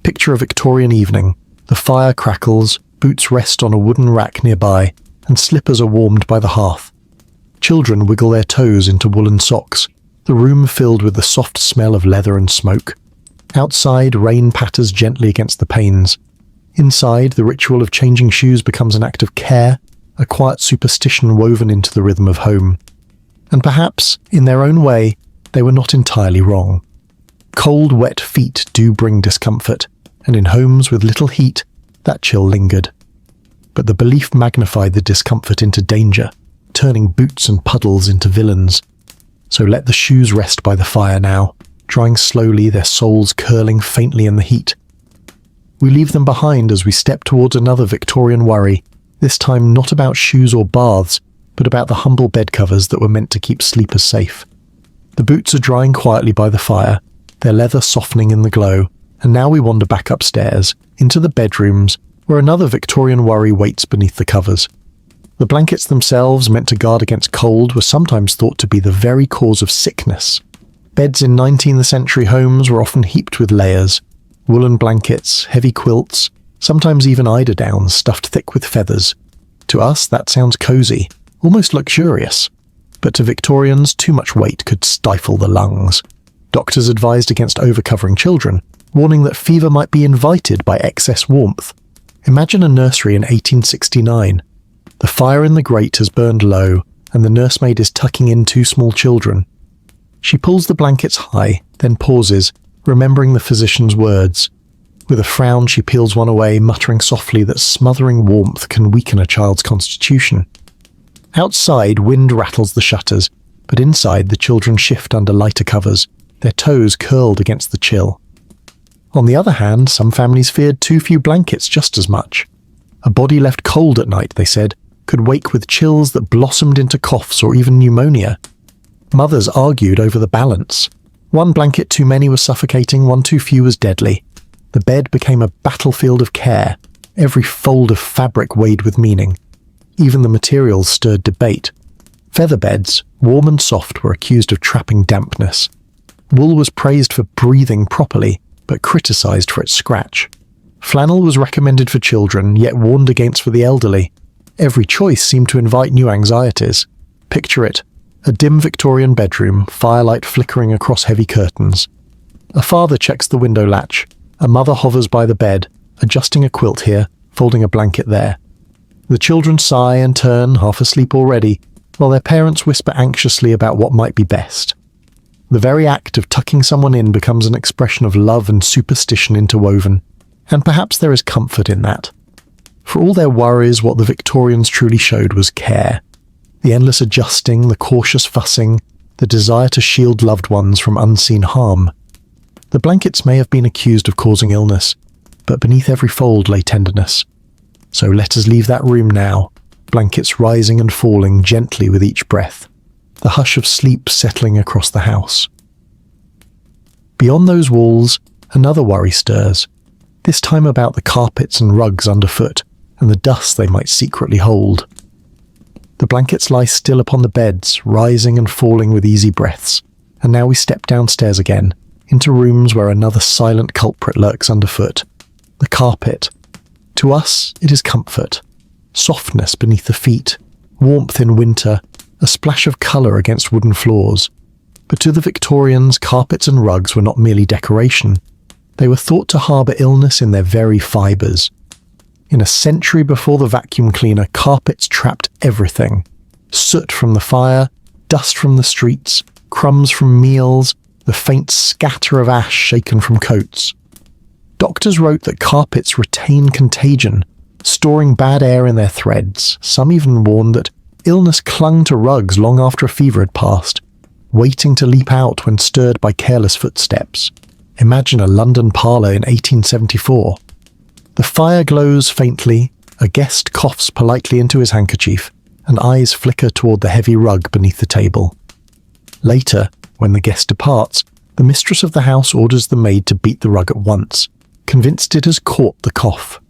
[SPEAKER 1] Picture a Victorian evening. The fire crackles, boots rest on a wooden rack nearby, and slippers are warmed by the hearth. Children wiggle their toes into woolen socks, the room filled with the soft smell of leather and smoke. Outside, rain patters gently against the panes. Inside, the ritual of changing shoes becomes an act of care, a quiet superstition woven into the rhythm of home. And perhaps, in their own way, they were not entirely wrong. Cold, wet feet do bring discomfort, and in homes with little heat, that chill lingered. But the belief magnified the discomfort into danger, turning boots and puddles into villains. So let the shoes rest by the fire now, drying slowly, their soles curling faintly in the heat. We leave them behind as we step towards another Victorian worry, this time not about shoes or baths, but about the humble bed covers that were meant to keep sleepers safe. The boots are drying quietly by the fire, their leather softening in the glow, and now we wander back upstairs, into the bedrooms, where another Victorian worry waits beneath the covers. The blankets themselves, meant to guard against cold, were sometimes thought to be the very cause of sickness. Beds in 19th century homes were often heaped with layers, woolen blankets, heavy quilts, sometimes even eiderdowns stuffed thick with feathers. To us, that sounds cosy, almost luxurious. But to Victorians, too much weight could stifle the lungs. Doctors advised against overcovering children, warning that fever might be invited by excess warmth. Imagine a nursery in 1869. The fire in the grate has burned low, and the nursemaid is tucking in two small children. She pulls the blankets high, then pauses, remembering the physician's words. With a frown, she peels one away, muttering softly that smothering warmth can weaken a child's constitution. Outside, wind rattles the shutters, but inside the children shift under lighter covers, their toes curled against the chill. On the other hand, some families feared too few blankets just as much. A body left cold at night, they said, could wake with chills that blossomed into coughs or even pneumonia. Mothers argued over the balance. One blanket too many was suffocating, one too few was deadly. The bed became a battlefield of care, every fold of fabric weighed with meaning. Even the materials stirred debate. Feather beds, warm and soft, were accused of trapping dampness. Wool was praised for breathing properly, but criticised for its scratch. Flannel was recommended for children, yet warned against for the elderly. Every choice seemed to invite new anxieties. Picture it, a dim Victorian bedroom, firelight flickering across heavy curtains. A father checks the window latch. A mother hovers by the bed, adjusting a quilt here, folding a blanket there. The children sigh and turn, half asleep already, while their parents whisper anxiously about what might be best. The very act of tucking someone in becomes an expression of love and superstition interwoven, and perhaps there is comfort in that. For all their worries, what the Victorians truly showed was care. The endless adjusting, the cautious fussing, the desire to shield loved ones from unseen harm. The blankets may have been accused of causing illness, but beneath every fold lay tenderness. So let us leave that room now, blankets rising and falling gently with each breath, the hush of sleep settling across the house. Beyond those walls, another worry stirs, this time about the carpets and rugs underfoot, and the dust they might secretly hold. The blankets lie still upon the beds, rising and falling with easy breaths, and now we step downstairs again, into rooms where another silent culprit lurks underfoot. The carpet. To us, it is comfort. Softness beneath the feet, warmth in winter, a splash of colour against wooden floors. But to the Victorians, carpets and rugs were not merely decoration. They were thought to harbour illness in their very fibres. In a century before the vacuum cleaner, carpets trapped everything. Soot from the fire, dust from the streets, crumbs from meals, the faint scatter of ash shaken from coats. Doctors wrote that carpets retain contagion, storing bad air in their threads. Some even warned that illness clung to rugs long after a fever had passed, waiting to leap out when stirred by careless footsteps. Imagine a London parlour in 1874. The fire glows faintly, a guest coughs politely into his handkerchief, and eyes flicker toward the heavy rug beneath the table. Later, when the guest departs, the mistress of the house orders the maid to beat the rug at once, convinced it has caught the cough.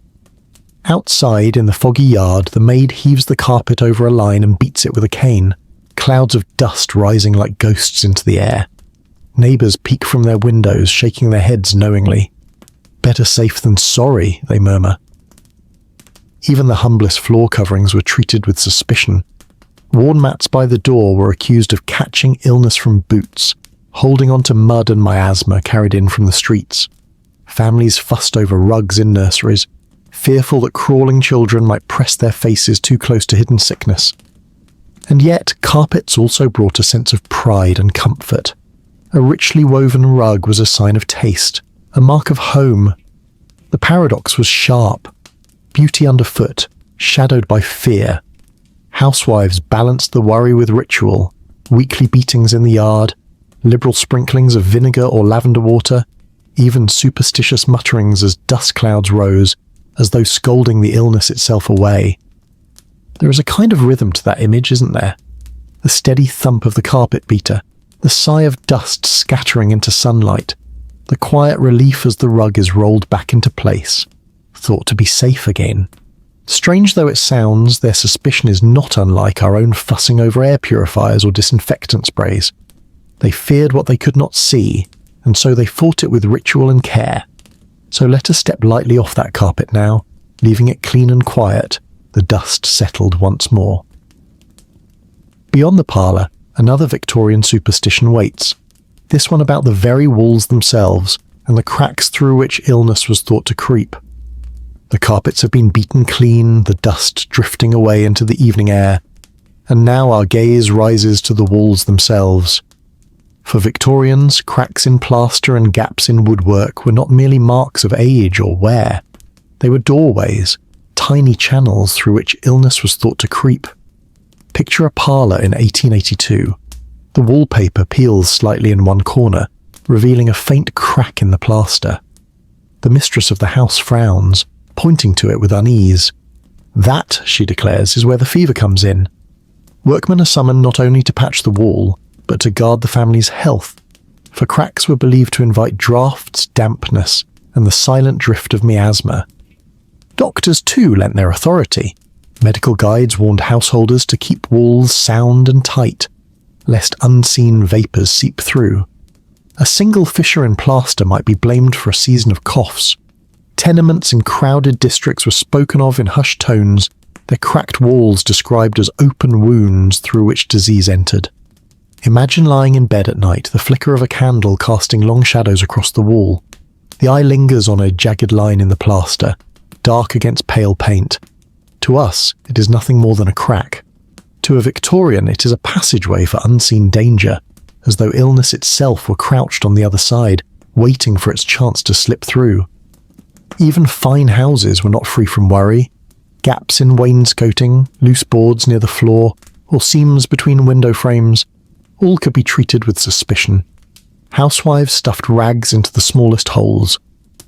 [SPEAKER 1] Outside, in the foggy yard, the maid heaves the carpet over a line and beats it with a cane, clouds of dust rising like ghosts into the air. Neighbours peek from their windows, shaking their heads knowingly. Better safe than sorry, they murmur. Even the humblest floor coverings were treated with suspicion. Worn mats by the door were accused of catching illness from boots, holding on to mud and miasma carried in from the streets. Families fussed over rugs in nurseries, fearful that crawling children might press their faces too close to hidden sickness. And yet, carpets also brought a sense of pride and comfort. A richly woven rug was a sign of taste, a mark of home. The paradox was sharp. Beauty underfoot, shadowed by fear. Housewives balanced the worry with ritual, weekly beatings in the yard, liberal sprinklings of vinegar or lavender water, even superstitious mutterings as dust clouds rose, as though scolding the illness itself away. There is a kind of rhythm to that image, isn't there? The steady thump of the carpet beater, the sigh of dust scattering into sunlight, the quiet relief as the rug is rolled back into place, thought to be safe again. Strange though it sounds, their suspicion is not unlike our own fussing over air purifiers or disinfectant sprays. They feared what they could not see, and so they fought it with ritual and care. So let us step lightly off that carpet now, leaving it clean and quiet, the dust settled once more. Beyond the parlour, another Victorian superstition waits, this one about the very walls themselves, and the cracks through which illness was thought to creep. The carpets have been beaten clean, the dust drifting away into the evening air, and now our gaze rises to the walls themselves. For Victorians, cracks in plaster and gaps in woodwork were not merely marks of age or wear. They were doorways, tiny channels through which illness was thought to creep. Picture a parlour in 1882. The wallpaper peels slightly in one corner, revealing a faint crack in the plaster. The mistress of the house frowns, pointing to it with unease. That, she declares, is where the fever comes in. Workmen are summoned not only to patch the wall, but to guard the family's health, for cracks were believed to invite draughts, dampness, and the silent drift of miasma. Doctors too lent their authority. Medical guides warned householders to keep walls sound and tight, lest unseen vapours seep through. A single fissure in plaster might be blamed for a season of coughs. Tenements in crowded districts were spoken of in hushed tones, their cracked walls described as open wounds through which disease entered. Imagine lying in bed at night, the flicker of a candle casting long shadows across the wall. The eye lingers on a jagged line in the plaster, dark against pale paint. To us, it is nothing more than a crack. To a Victorian, it is a passageway for unseen danger, as though illness itself were crouched on the other side, waiting for its chance to slip through. Even fine houses were not free from worry. Gaps in wainscoting, loose boards near the floor, or seams between window frames, all could be treated with suspicion. Housewives stuffed rags into the smallest holes,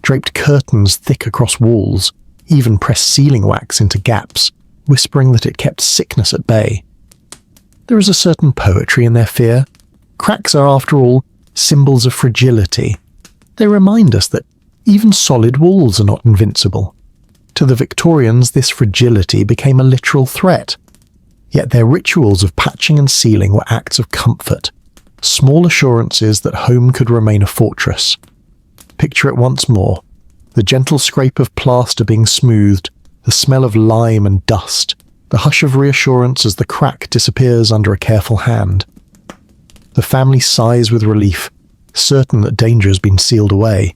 [SPEAKER 1] draped curtains thick across walls, even pressed sealing wax into gaps, whispering that it kept sickness at bay. There is a certain poetry in their fear. Cracks are, after all, symbols of fragility. They remind us that even solid walls are not invincible. To the Victorians, this fragility became a literal threat. Yet their rituals of patching and sealing were acts of comfort, small assurances that home could remain a fortress. Picture it once more, the gentle scrape of plaster being smoothed, the smell of lime and dust, the hush of reassurance as the crack disappears under a careful hand. The family sighs with relief, certain that danger has been sealed away.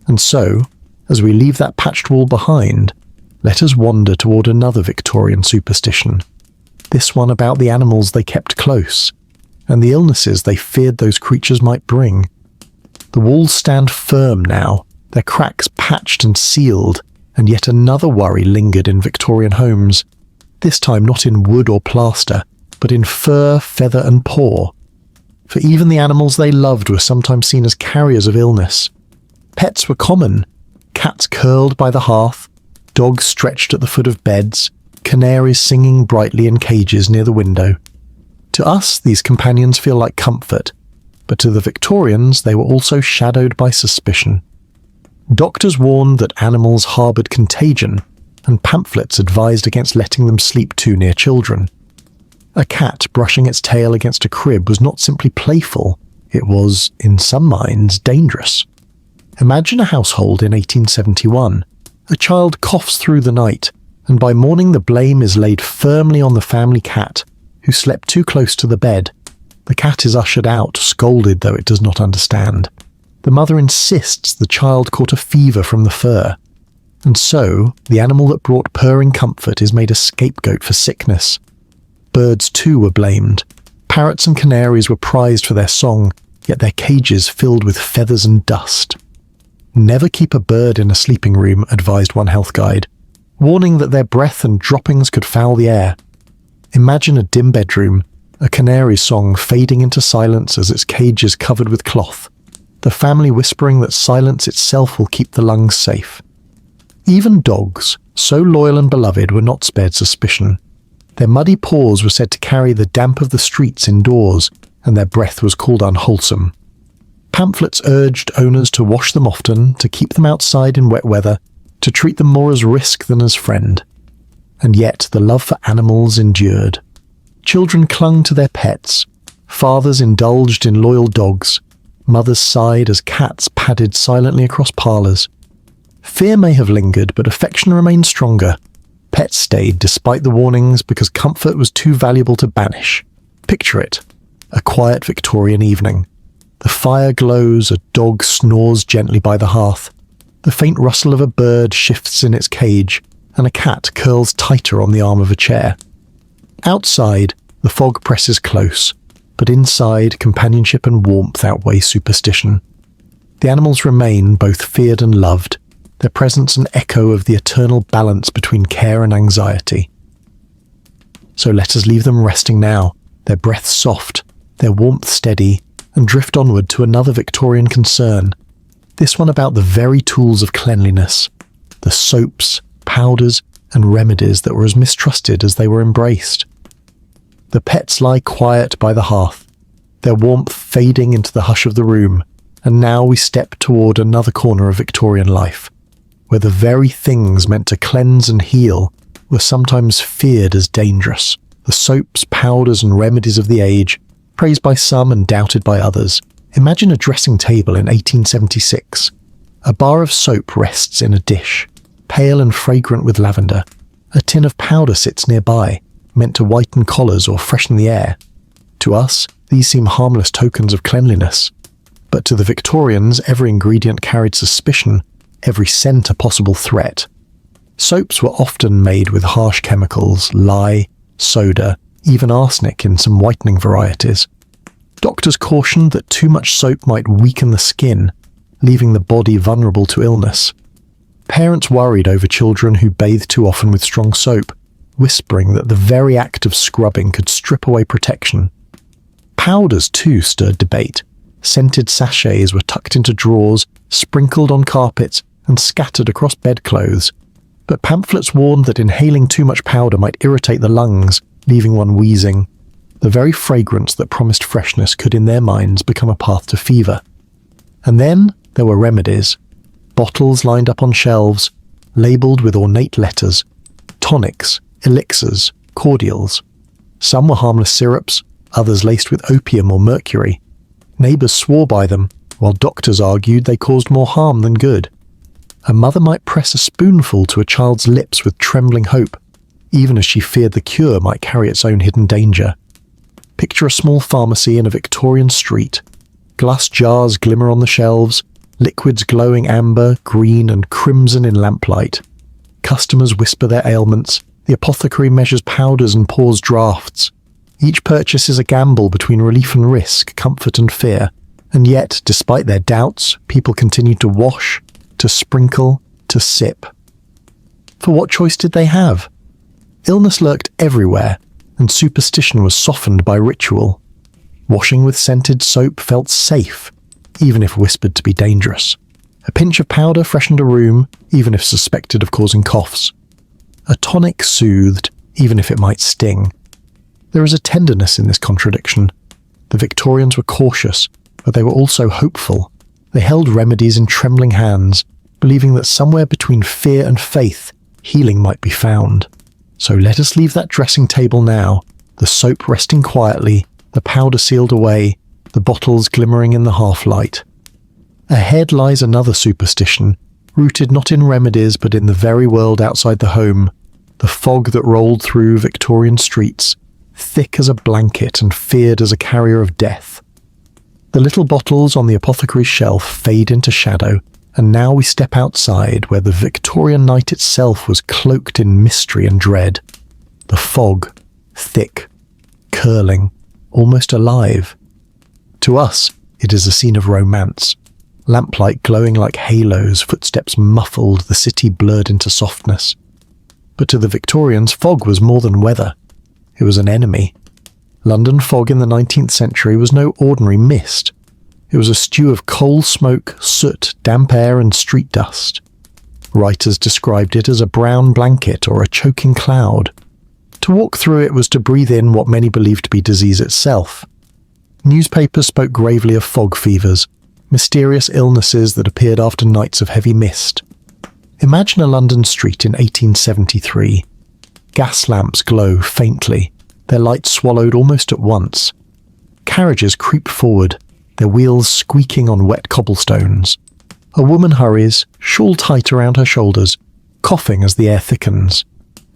[SPEAKER 1] And so, as we leave that patched wall behind, let us wander toward another Victorian superstition. This one about the animals they kept close, and the illnesses they feared those creatures might bring. The walls stand firm now, their cracks patched and sealed, and yet another worry lingered in Victorian homes, this time not in wood or plaster, but in fur, feather and paw. For even the animals they loved were sometimes seen as carriers of illness. Pets were common, cats curled by the hearth, dogs stretched at the foot of beds, canaries singing brightly in cages near the window. To us, these companions feel like comfort, but to the Victorians they were also shadowed by suspicion. Doctors warned that animals harboured contagion, and pamphlets advised against letting them sleep too near children. A cat brushing its tail against a crib was not simply playful, it was, in some minds, dangerous. Imagine a household in 1871. A child coughs through the night, and by morning the blame is laid firmly on the family cat, who slept too close to the bed. The cat is ushered out, scolded though it does not understand. The mother insists the child caught a fever from the fur. And so, the animal that brought purring comfort is made a scapegoat for sickness. Birds too were blamed. Parrots and canaries were prized for their song, yet their cages filled with feathers and dust. Never keep a bird in a sleeping room, advised one health guide, warning that their breath and droppings could foul the air. Imagine a dim bedroom, a canary's song fading into silence as its cage is covered with cloth, the family whispering that silence itself will keep the lungs safe. Even dogs, so loyal and beloved, were not spared suspicion. Their muddy paws were said to carry the damp of the streets indoors, and their breath was called unwholesome. Pamphlets urged owners to wash them often, to keep them outside in wet weather, to treat them more as risk than as friend. And yet the love for animals endured. Children clung to their pets, fathers indulged in loyal dogs, mothers sighed as cats padded silently across parlours. Fear may have lingered, but affection remained stronger. Pets stayed despite the warnings because comfort was too valuable to banish. Picture it, a quiet Victorian evening. The fire glows, a dog snores gently by the hearth. The faint rustle of a bird shifts in its cage, and a cat curls tighter on the arm of a chair. Outside, the fog presses close, but inside, companionship and warmth outweigh superstition. The animals remain both feared and loved, their presence an echo of the eternal balance between care and anxiety. So let us leave them resting now, their breath soft, their warmth steady, and drift onward to another Victorian concern, this one about the very tools of cleanliness, the soaps, powders, and remedies that were as mistrusted as they were embraced. The pets lie quiet by the hearth, their warmth fading into the hush of the room, and now we step toward another corner of Victorian life, where the very things meant to cleanse and heal were sometimes feared as dangerous. The soaps, powders, and remedies of the age, praised by some and doubted by others. Imagine a dressing table in 1876. A bar of soap rests in a dish, pale and fragrant with lavender. A tin of powder sits nearby, meant to whiten collars or freshen the air. To us, these seem harmless tokens of cleanliness. But to the Victorians, every ingredient carried suspicion, every scent a possible threat. Soaps were often made with harsh chemicals, lye, soda, even arsenic in some whitening varieties. Doctors cautioned that too much soap might weaken the skin, leaving the body vulnerable to illness. Parents worried over children who bathed too often with strong soap, whispering that the very act of scrubbing could strip away protection. Powders, too, stirred debate. Scented sachets were tucked into drawers, sprinkled on carpets, and scattered across bedclothes. But pamphlets warned that inhaling too much powder might irritate the lungs, leaving one wheezing. The very fragrance that promised freshness could in their minds become a path to fever. And then there were remedies. Bottles lined up on shelves, labelled with ornate letters. Tonics, elixirs, cordials. Some were harmless syrups, others laced with opium or mercury. Neighbours swore by them, while doctors argued they caused more harm than good. A mother might press a spoonful to a child's lips with trembling hope, even as she feared the cure might carry its own hidden danger. Picture a small pharmacy in a Victorian street. Glass jars glimmer on the shelves, liquids glowing amber, green, and crimson in lamplight. Customers whisper their ailments, the apothecary measures powders and pours draughts. Each purchase is a gamble between relief and risk, comfort and fear, and yet, despite their doubts, people continued to wash, to sprinkle, to sip. For what choice did they have? Illness lurked everywhere, and superstition was softened by ritual. Washing with scented soap felt safe, even if whispered to be dangerous. A pinch of powder freshened a room, even if suspected of causing coughs. A tonic soothed, even if it might sting. There is a tenderness in this contradiction. The Victorians were cautious, but they were also hopeful. They held remedies in trembling hands, believing that somewhere between fear and faith, healing might be found. So let us leave that dressing table now, the soap resting quietly, the powder sealed away, the bottles glimmering in the half-light. Ahead lies another superstition, rooted not in remedies but in the very world outside the home, the fog that rolled through Victorian streets, thick as a blanket and feared as a carrier of death. The little bottles on the apothecary's shelf fade into shadow, and now we step outside where the Victorian night itself was cloaked in mystery and dread. The fog, thick, curling, almost alive. To us, it is a scene of romance. Lamplight glowing like halos, footsteps muffled, the city blurred into softness. But to the Victorians, fog was more than weather. It was an enemy. London fog in the 19th century was no ordinary mist. It was a stew of coal smoke, soot, damp air, and street dust. Writers described it as a brown blanket or a choking cloud. To walk through it was to breathe in what many believed to be disease itself. Newspapers spoke gravely of fog fevers, mysterious illnesses that appeared after nights of heavy mist. Imagine a London street in 1873. Gas lamps glow faintly, their lights swallowed almost at once. Carriages creep forward, their wheels squeaking on wet cobblestones. A woman hurries, shawl tight around her shoulders, coughing as the air thickens.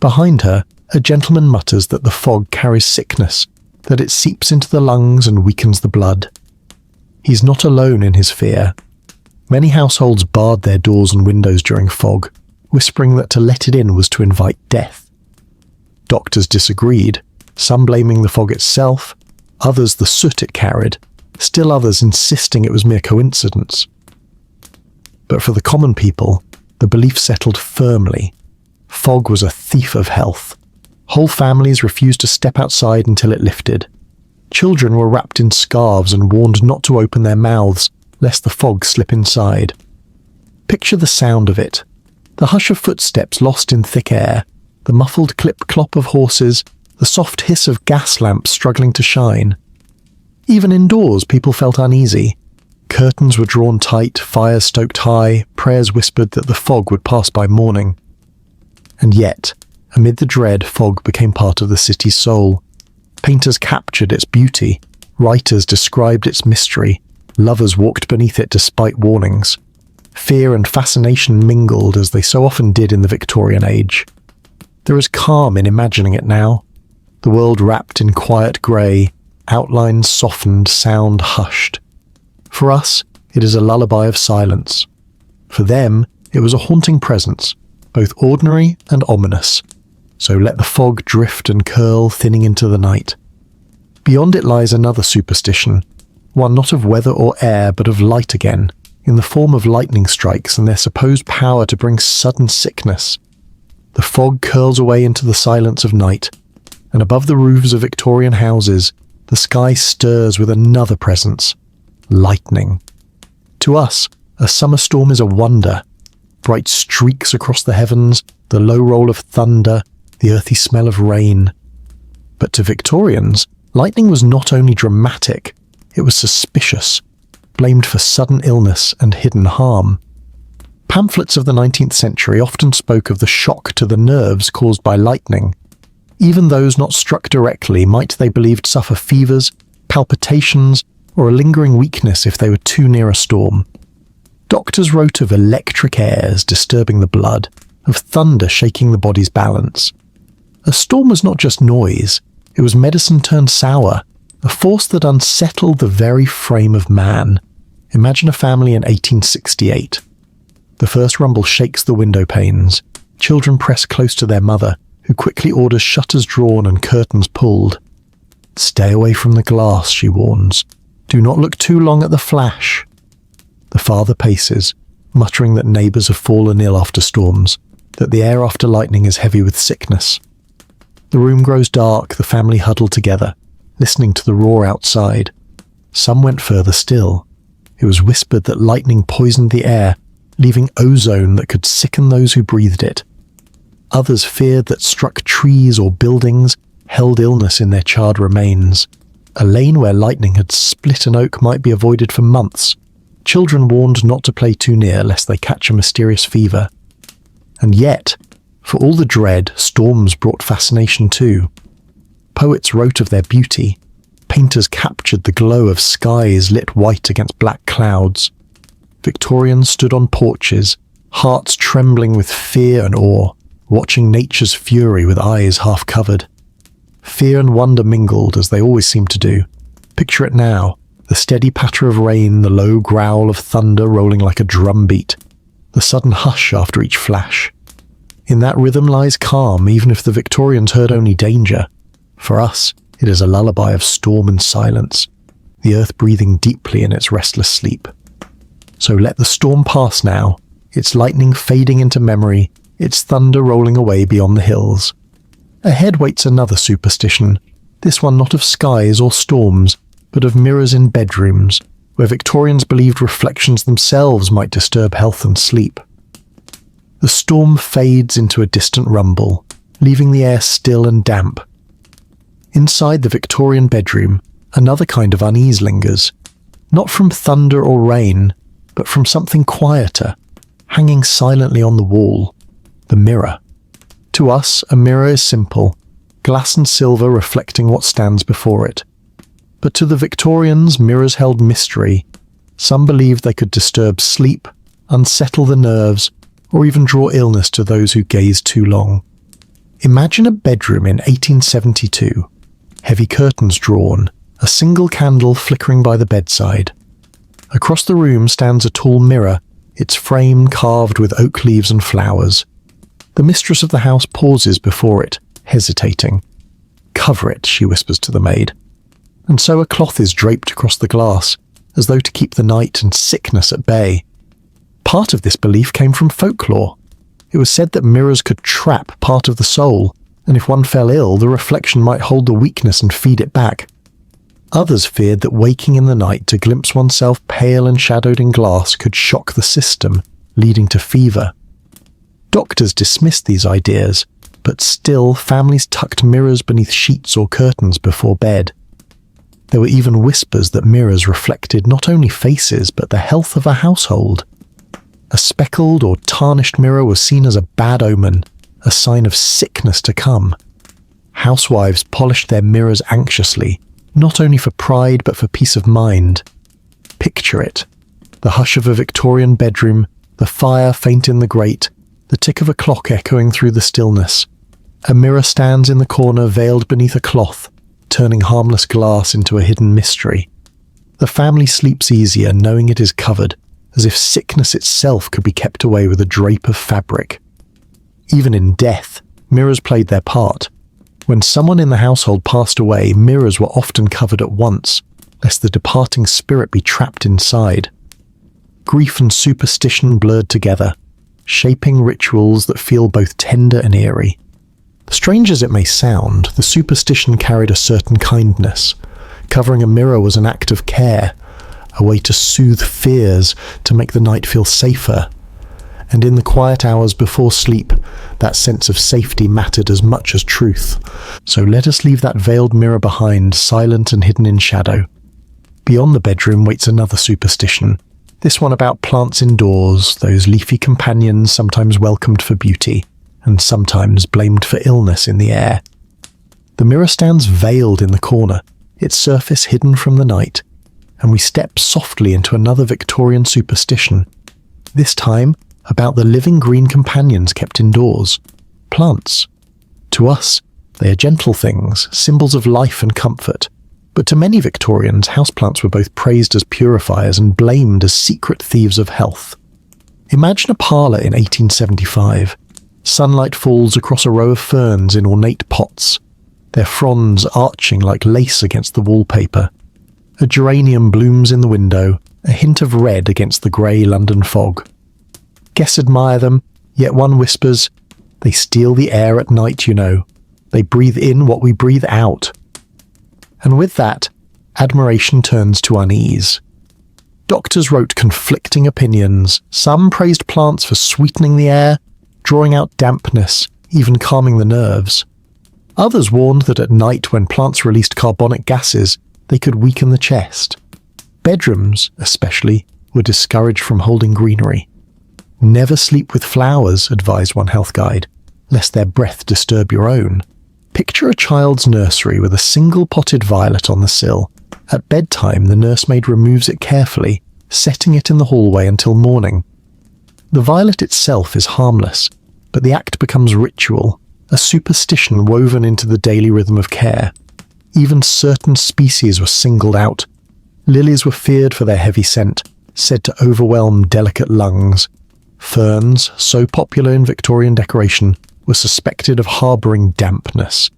[SPEAKER 1] Behind her, a gentleman mutters that the fog carries sickness, that it seeps into the lungs and weakens the blood. He's not alone in his fear. Many households barred their doors and windows during fog, whispering that to let it in was to invite death. Doctors disagreed, some blaming the fog itself, others the soot it carried, still others insisting it was mere coincidence. But for the common people, the belief settled firmly. Fog was a thief of health. Whole families refused to step outside until it lifted. Children were wrapped in scarves and warned not to open their mouths, lest the fog slip inside. Picture the sound of it. The hush of footsteps lost in thick air, the muffled clip-clop of horses, the soft hiss of gas lamps struggling to shine. Even indoors, people felt uneasy. Curtains were drawn tight, fires stoked high, prayers whispered that the fog would pass by morning. And yet, amid the dread, fog became part of the city's soul. Painters captured its beauty, writers described its mystery, lovers walked beneath it despite warnings. Fear and fascination mingled as they so often did in the Victorian age. There is calm in imagining it now. The world wrapped in quiet grey, outlines softened, sound hushed. For us, it is a lullaby of silence. For them, it was a haunting presence, both ordinary and ominous. So let the fog drift and curl, thinning into the night. Beyond it lies another superstition, one not of weather or air, but of light again, in the form of lightning strikes and their supposed power to bring sudden sickness. The fog curls away into the silence of night, and above the roofs of Victorian houses, the sky stirs with another presence, lightning. To us, a summer storm is a wonder. Bright streaks across the heavens, the low roll of thunder, the earthy smell of rain. But to Victorians, lightning was not only dramatic, it was suspicious, blamed for sudden illness and hidden harm. Pamphlets of the 19th century often spoke of the shock to the nerves caused by lightning. Even those not struck directly might, they believed, suffer fevers, palpitations, or a lingering weakness if they were too near a storm. Doctors wrote of electric airs disturbing the blood, of thunder shaking the body's balance. A storm was not just noise, it was medicine turned sour, a force that unsettled the very frame of man. Imagine a family in 1868. The first rumble shakes the window panes. Children press close to their mother, who quickly orders shutters drawn and curtains pulled. "Stay away from the glass," she warns. "Do not look too long at the flash." The father paces, muttering that neighbours have fallen ill after storms, that the air after lightning is heavy with sickness. The room grows dark, the family huddle together, listening to the roar outside. Some went further still. It was whispered that lightning poisoned the air, leaving ozone that could sicken those who breathed it. Others feared that struck trees or buildings held illness in their charred remains. A lane where lightning had split an oak might be avoided for months. Children warned not to play too near lest they catch a mysterious fever. And yet, for all the dread, storms brought fascination too. Poets wrote of their beauty. Painters captured the glow of skies lit white against black clouds. Victorians stood on porches, hearts trembling with fear and awe, watching nature's fury with eyes half covered. Fear and wonder mingled, as they always seem to do. Picture it now, the steady patter of rain, the low growl of thunder rolling like a drumbeat, the sudden hush after each flash. In that rhythm lies calm, even if the Victorians heard only danger. For us, it is a lullaby of storm and silence, the earth breathing deeply in its restless sleep. So let the storm pass now, its lightning fading into memory, its thunder rolling away beyond the hills. Ahead waits another superstition, this one not of skies or storms, but of mirrors in bedrooms, where Victorians believed reflections themselves might disturb health and sleep. The storm fades into a distant rumble, leaving the air still and damp. Inside the Victorian bedroom, another kind of unease lingers, not from thunder or rain, but from something quieter, hanging silently on the wall, the mirror. To us, a mirror is simple, glass and silver reflecting what stands before it. But to the Victorians, mirrors held mystery. Some believed they could disturb sleep, unsettle the nerves, or even draw illness to those who gazed too long. Imagine a bedroom in 1872, heavy curtains drawn, a single candle flickering by the bedside. Across the room stands a tall mirror, its frame carved with oak leaves and flowers. The mistress of the house pauses before it, hesitating. "Cover it," she whispers to the maid. And so a cloth is draped across the glass, as though to keep the night and sickness at bay. Part of this belief came from folklore. It was said that mirrors could trap part of the soul, and if one fell ill, the reflection might hold the weakness and feed it back. Others feared that waking in the night to glimpse oneself pale and shadowed in glass could shock the system, leading to fever. Doctors dismissed these ideas, but still families tucked mirrors beneath sheets or curtains before bed. There were even whispers that mirrors reflected not only faces but the health of a household. A speckled or tarnished mirror was seen as a bad omen, a sign of sickness to come. Housewives polished their mirrors anxiously, not only for pride but for peace of mind. Picture it. The hush of a Victorian bedroom, the fire faint in the grate, the tick of a clock echoing through the stillness. A mirror stands in the corner veiled beneath a cloth, turning harmless glass into a hidden mystery. The family sleeps easier knowing it is covered, as if sickness itself could be kept away with a drape of fabric. Even in death, mirrors played their part. When someone in the household passed away, mirrors were often covered at once, lest the departing spirit be trapped inside. Grief and superstition blurred together, shaping rituals that feel both tender and eerie. Strange as it may sound, the superstition carried a certain kindness. Covering a mirror was an act of care, a way to soothe fears, to make the night feel safer. And in the quiet hours before sleep, that sense of safety mattered as much as truth. So let us leave that veiled mirror behind, silent and hidden in shadow. Beyond the bedroom waits another superstition, this one about plants indoors, those leafy companions sometimes welcomed for beauty, and sometimes blamed for illness in the air. The mirror stands veiled in the corner, its surface hidden from the night, and we step softly into another Victorian superstition, this time about the living green companions kept indoors, plants. To us, they are gentle things, symbols of life and comfort, but to many Victorians, houseplants were both praised as purifiers and blamed as secret thieves of health. Imagine a parlour in 1875. Sunlight falls across a row of ferns in ornate pots, their fronds arching like lace against the wallpaper. A geranium blooms in the window, a hint of red against the grey London fog. Guests admire them, yet one whispers, "They steal the air at night, you know. They breathe in what we breathe out." And with that, admiration turns to unease. Doctors wrote conflicting opinions. Some praised plants for sweetening the air, drawing out dampness, even calming the nerves. Others warned that at night when plants released carbonic gases, they could weaken the chest. Bedrooms, especially, were discouraged from holding greenery. Never sleep with flowers, advised one health guide, lest their breath disturb your own. Picture a child's nursery with a single potted violet on the sill. At bedtime, the nursemaid removes it carefully, setting it in the hallway until morning. The violet itself is harmless, but the act becomes ritual, a superstition woven into the daily rhythm of care. Even certain species were singled out. Lilies were feared for their heavy scent, said to overwhelm delicate lungs. Ferns, so popular in Victorian decoration, were suspected of harbouring dampness.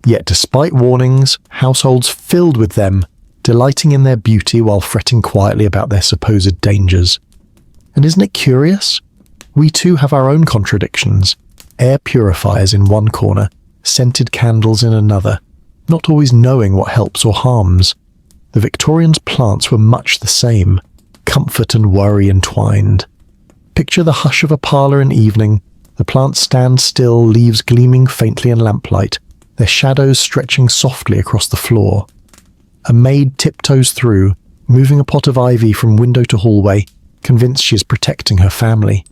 [SPEAKER 1] Yet despite warnings, households filled with them, delighting in their beauty while fretting quietly about their supposed dangers. And isn't it curious? We too have our own contradictions. Air purifiers in one corner, scented candles in another, not always knowing what helps or harms. The Victorians' plants were much the same, comfort and worry entwined. Picture the hush of a parlour in evening. The plants stand still, leaves gleaming faintly in lamplight, their shadows stretching softly across the floor. A maid tiptoes through, moving a pot of ivy from window to hallway, convinced she is protecting her family.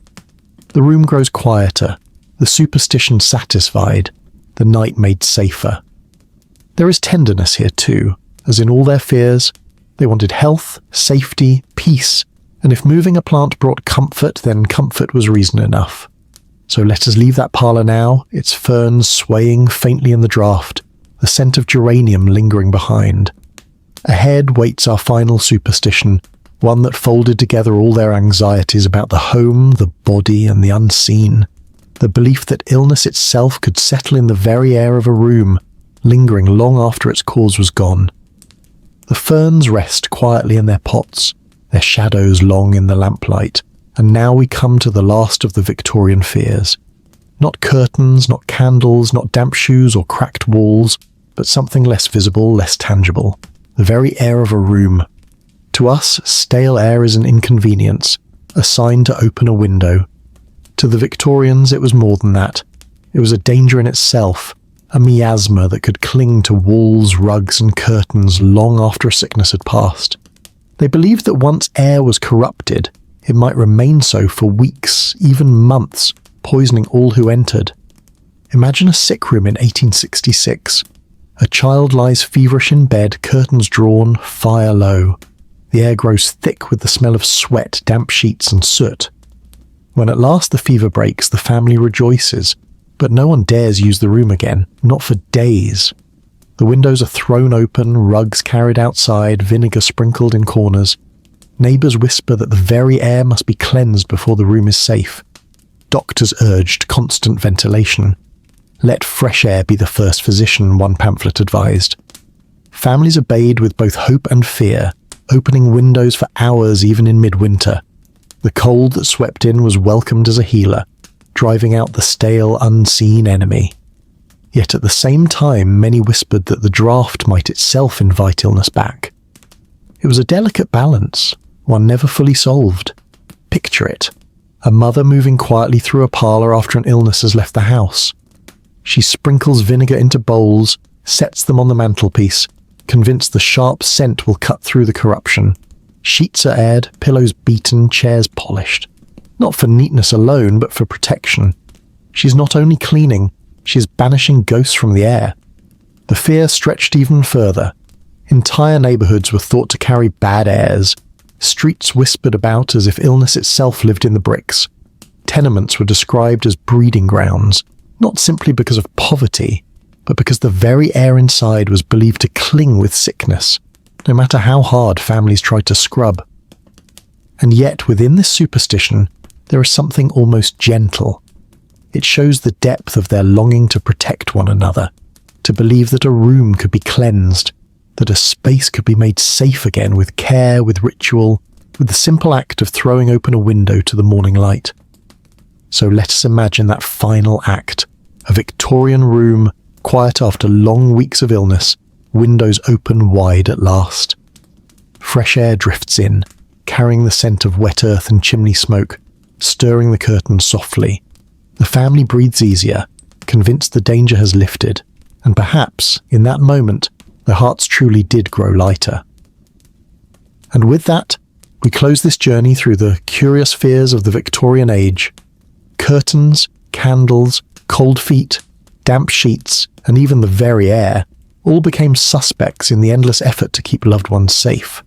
[SPEAKER 1] The room grows quieter, the superstition satisfied, the night made safer. There is tenderness here too, as in all their fears. They wanted health, safety, peace, and if moving a plant brought comfort, then comfort was reason enough. So let us leave that parlour now, its ferns swaying faintly in the draught, the scent of geranium lingering behind. Ahead waits our final superstition, one that folded together all their anxieties about the home, the body, and the unseen, the belief that illness itself could settle in the very air of a room, lingering long after its cause was gone. The ferns rest quietly in their pots, their shadows long in the lamplight, and now we come to the last of the Victorian fears. Not curtains, not candles, not damp shoes or cracked walls, but something less visible, less tangible. The very air of a room. To us, stale air is an inconvenience, a sign to open a window. To the Victorians, it was more than that. It was a danger in itself, a miasma that could cling to walls, rugs, and curtains long after a sickness had passed. They believed that once air was corrupted, it might remain so for weeks, even months, poisoning all who entered. Imagine a sick room in 1866. A child lies feverish in bed, curtains drawn, fire low. The air grows thick with the smell of sweat, damp sheets, and soot. When at last the fever breaks, the family rejoices, but no one dares use the room again, not for days. The windows are thrown open, rugs carried outside, vinegar sprinkled in corners. Neighbours whisper that the very air must be cleansed before the room is safe. Doctors urged constant ventilation. Let fresh air be the first physician, one pamphlet advised. Families obeyed with both hope and fear, opening windows for hours even in midwinter. The cold that swept in was welcomed as a healer, driving out the stale, unseen enemy. Yet at the same time, many whispered that the draught might itself invite illness back. It was a delicate balance, one never fully solved. Picture it. A mother moving quietly through a parlour after an illness has left the house. She sprinkles vinegar into bowls, sets them on the mantelpiece, convinced the sharp scent will cut through the corruption. Sheets are aired, pillows beaten, chairs polished. Not for neatness alone, but for protection. She's not only cleaning, she is banishing ghosts from the air. The fear stretched even further. Entire neighbourhoods were thought to carry bad airs. Streets whispered about as if illness itself lived in the bricks. Tenements were described as breeding grounds, not simply because of poverty, but because the very air inside was believed to cling with sickness, no matter how hard families tried to scrub. And yet, within this superstition, there is something almost gentle. It shows the depth of their longing to protect one another, to believe that a room could be cleansed, that a space could be made safe again with care, with ritual, with the simple act of throwing open a window to the morning light. So let us imagine that final act, a Victorian room, quiet after long weeks of illness, windows open wide at last. Fresh air drifts in, carrying the scent of wet earth and chimney smoke, stirring the curtains softly. The family breathes easier, convinced the danger has lifted, and perhaps, in that moment, their hearts truly did grow lighter. And with that, we close this journey through the curious fears of the Victorian age. Curtains, candles, cold feet, damp sheets, and even the very air all became suspects in the endless effort to keep loved ones safe.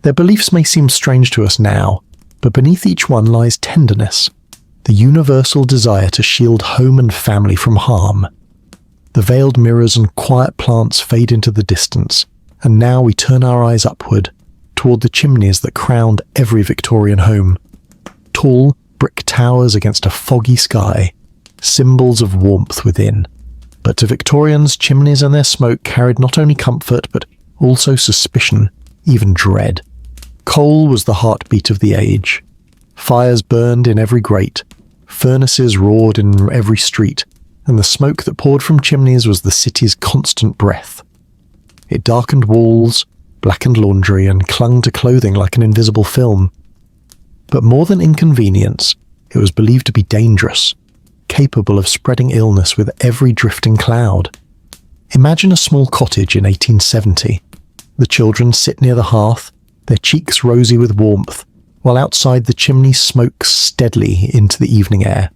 [SPEAKER 1] Their beliefs may seem strange to us now, but beneath each one lies tenderness, the universal desire to shield home and family from harm. The veiled mirrors and quiet plants fade into the distance, and now we turn our eyes upward, toward the chimneys that crowned every Victorian home. Tall, brick towers against a foggy sky, symbols of warmth within. But to Victorians, chimneys and their smoke carried not only comfort, but also suspicion, even dread. Coal was the heartbeat of the age. Fires burned in every grate, furnaces roared in every street, and the smoke that poured from chimneys was the city's constant breath. It darkened walls, blackened laundry, and clung to clothing like an invisible film. But more than inconvenience, it was believed to be dangerous, capable of spreading illness with every drifting cloud. Imagine a small cottage in 1870. The children sit near the hearth, their cheeks rosy with warmth, while outside the chimney smokes steadily into the evening air.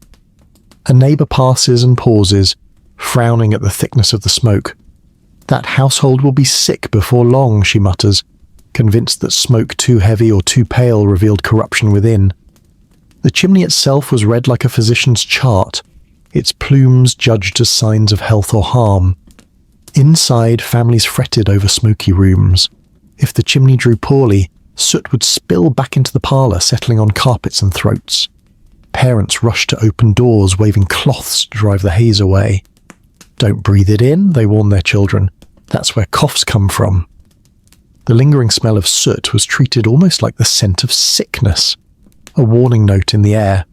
[SPEAKER 1] A neighbour passes and pauses, frowning at the thickness of the smoke. That household will be sick before long, she mutters, convinced that smoke too heavy or too pale revealed corruption within. The chimney itself was read like a physician's chart, its plumes judged as signs of health or harm. Inside, families fretted over smoky rooms. If the chimney drew poorly, Soot would spill back into the parlour, settling on carpets and throats. Parents rushed to open doors, waving cloths to drive the haze away. "Don't breathe it in," they warned their children. "That's where coughs come from." The lingering smell of soot was treated almost like the scent of sickness, a warning note in the air.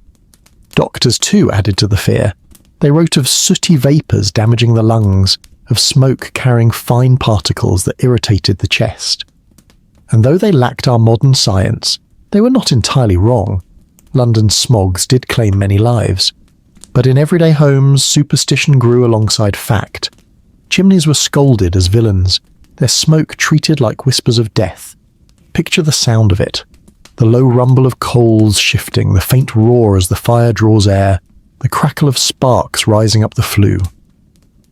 [SPEAKER 1] Doctors too added to the fear. They wrote of sooty vapours damaging the lungs, of smoke carrying fine particles that irritated the chest. And though they lacked our modern science, they were not entirely wrong. London's smogs did claim many lives. But in everyday homes, superstition grew alongside fact. Chimneys were scolded as villains, their smoke treated like whispers of death. Picture the sound of it. The low rumble of coals shifting, the faint roar as the fire draws air, the crackle of sparks rising up the flue.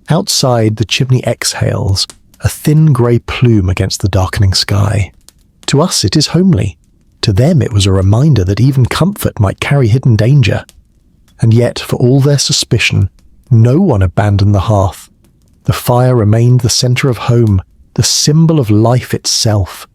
[SPEAKER 1] Outside, the chimney exhales, a thin grey plume against the darkening sky. To us it is homely. To them it was a reminder that even comfort might carry hidden danger. And yet, for all their suspicion, no one abandoned the hearth. The fire remained the centre of home, the symbol of life itself.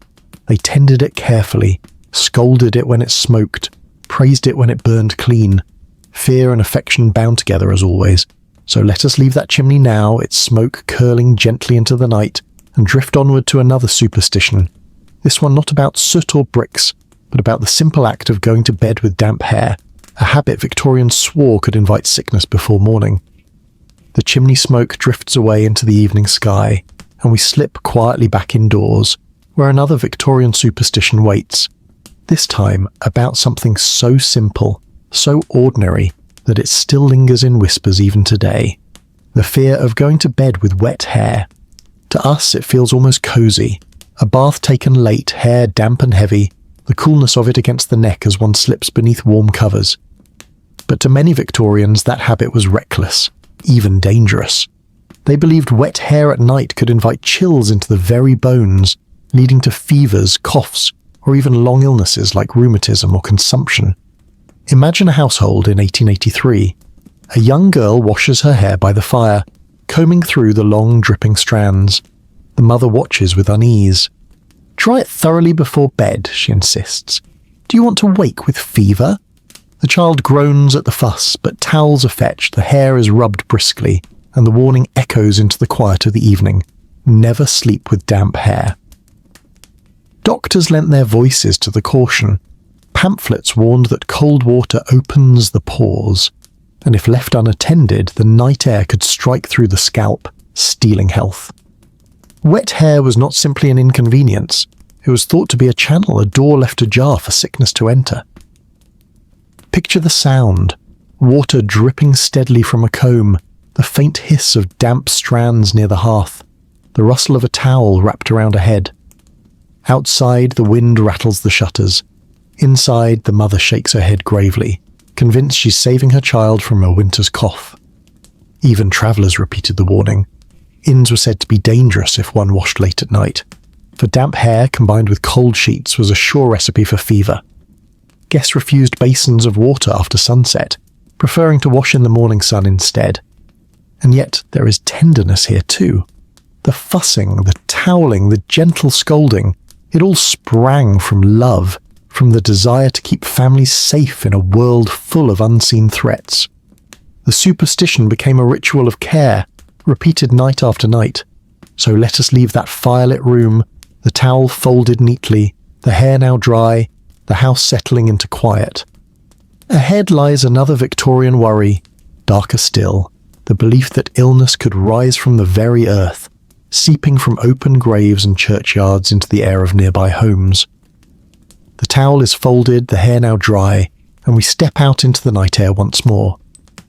[SPEAKER 1] They tended it carefully, scolded it when it smoked, praised it when it burned clean. Fear and affection bound together as always. So let us leave that chimney now, its smoke curling gently into the night, and drift onward to another superstition. This one not about soot or bricks, but about the simple act of going to bed with damp hair, a habit Victorians swore could invite sickness before morning. The chimney smoke drifts away into the evening sky, and we slip quietly back indoors, where another Victorian superstition waits. This time about something so simple, so ordinary, that it still lingers in whispers even today. The fear of going to bed with wet hair. To us it feels almost cosy. A bath taken late, hair damp and heavy, the coolness of it against the neck as one slips beneath warm covers. But to many Victorians that habit was reckless, even dangerous. They believed wet hair at night could invite chills into the very bones, leading to fevers, coughs, or even long illnesses like rheumatism or consumption. Imagine a household in 1883. A young girl washes her hair by the fire, combing through the long dripping strands. The mother watches with unease. "Dry it thoroughly before bed," she insists. "Do you want to wake with fever?" The child groans at the fuss, but towels are fetched, the hair is rubbed briskly, and the warning echoes into the quiet of the evening. Never sleep with damp hair. Doctors lent their voices to the caution. Pamphlets warned that cold water opens the pores, and if left unattended, the night air could strike through the scalp, stealing health. Wet hair was not simply an inconvenience. It was thought to be a channel, a door left ajar for sickness to enter. Picture the sound. Water dripping steadily from a comb, the faint hiss of damp strands near the hearth, the rustle of a towel wrapped around a head. Outside, the wind rattles the shutters. Inside, the mother shakes her head gravely, convinced she's saving her child from a winter's cough. Even travellers repeated the warning. Inns were said to be dangerous if one washed late at night, for damp hair combined with cold sheets was a sure recipe for fever. Guests refused basins of water after sunset, preferring to wash in the morning sun instead. And yet there is tenderness here too. The fussing, the toweling, the gentle scolding, it all sprang from love, from the desire to keep families safe in a world full of unseen threats. The superstition became a ritual of care, repeated night after night. So let us leave that firelit room, the towel folded neatly, the hair now dry, the house settling into quiet. Ahead lies another Victorian worry, darker still, the belief that illness could rise from the very earth, seeping from open graves and churchyards into the air of nearby homes. The towel is folded, the hair now dry, and we step out into the night air once more,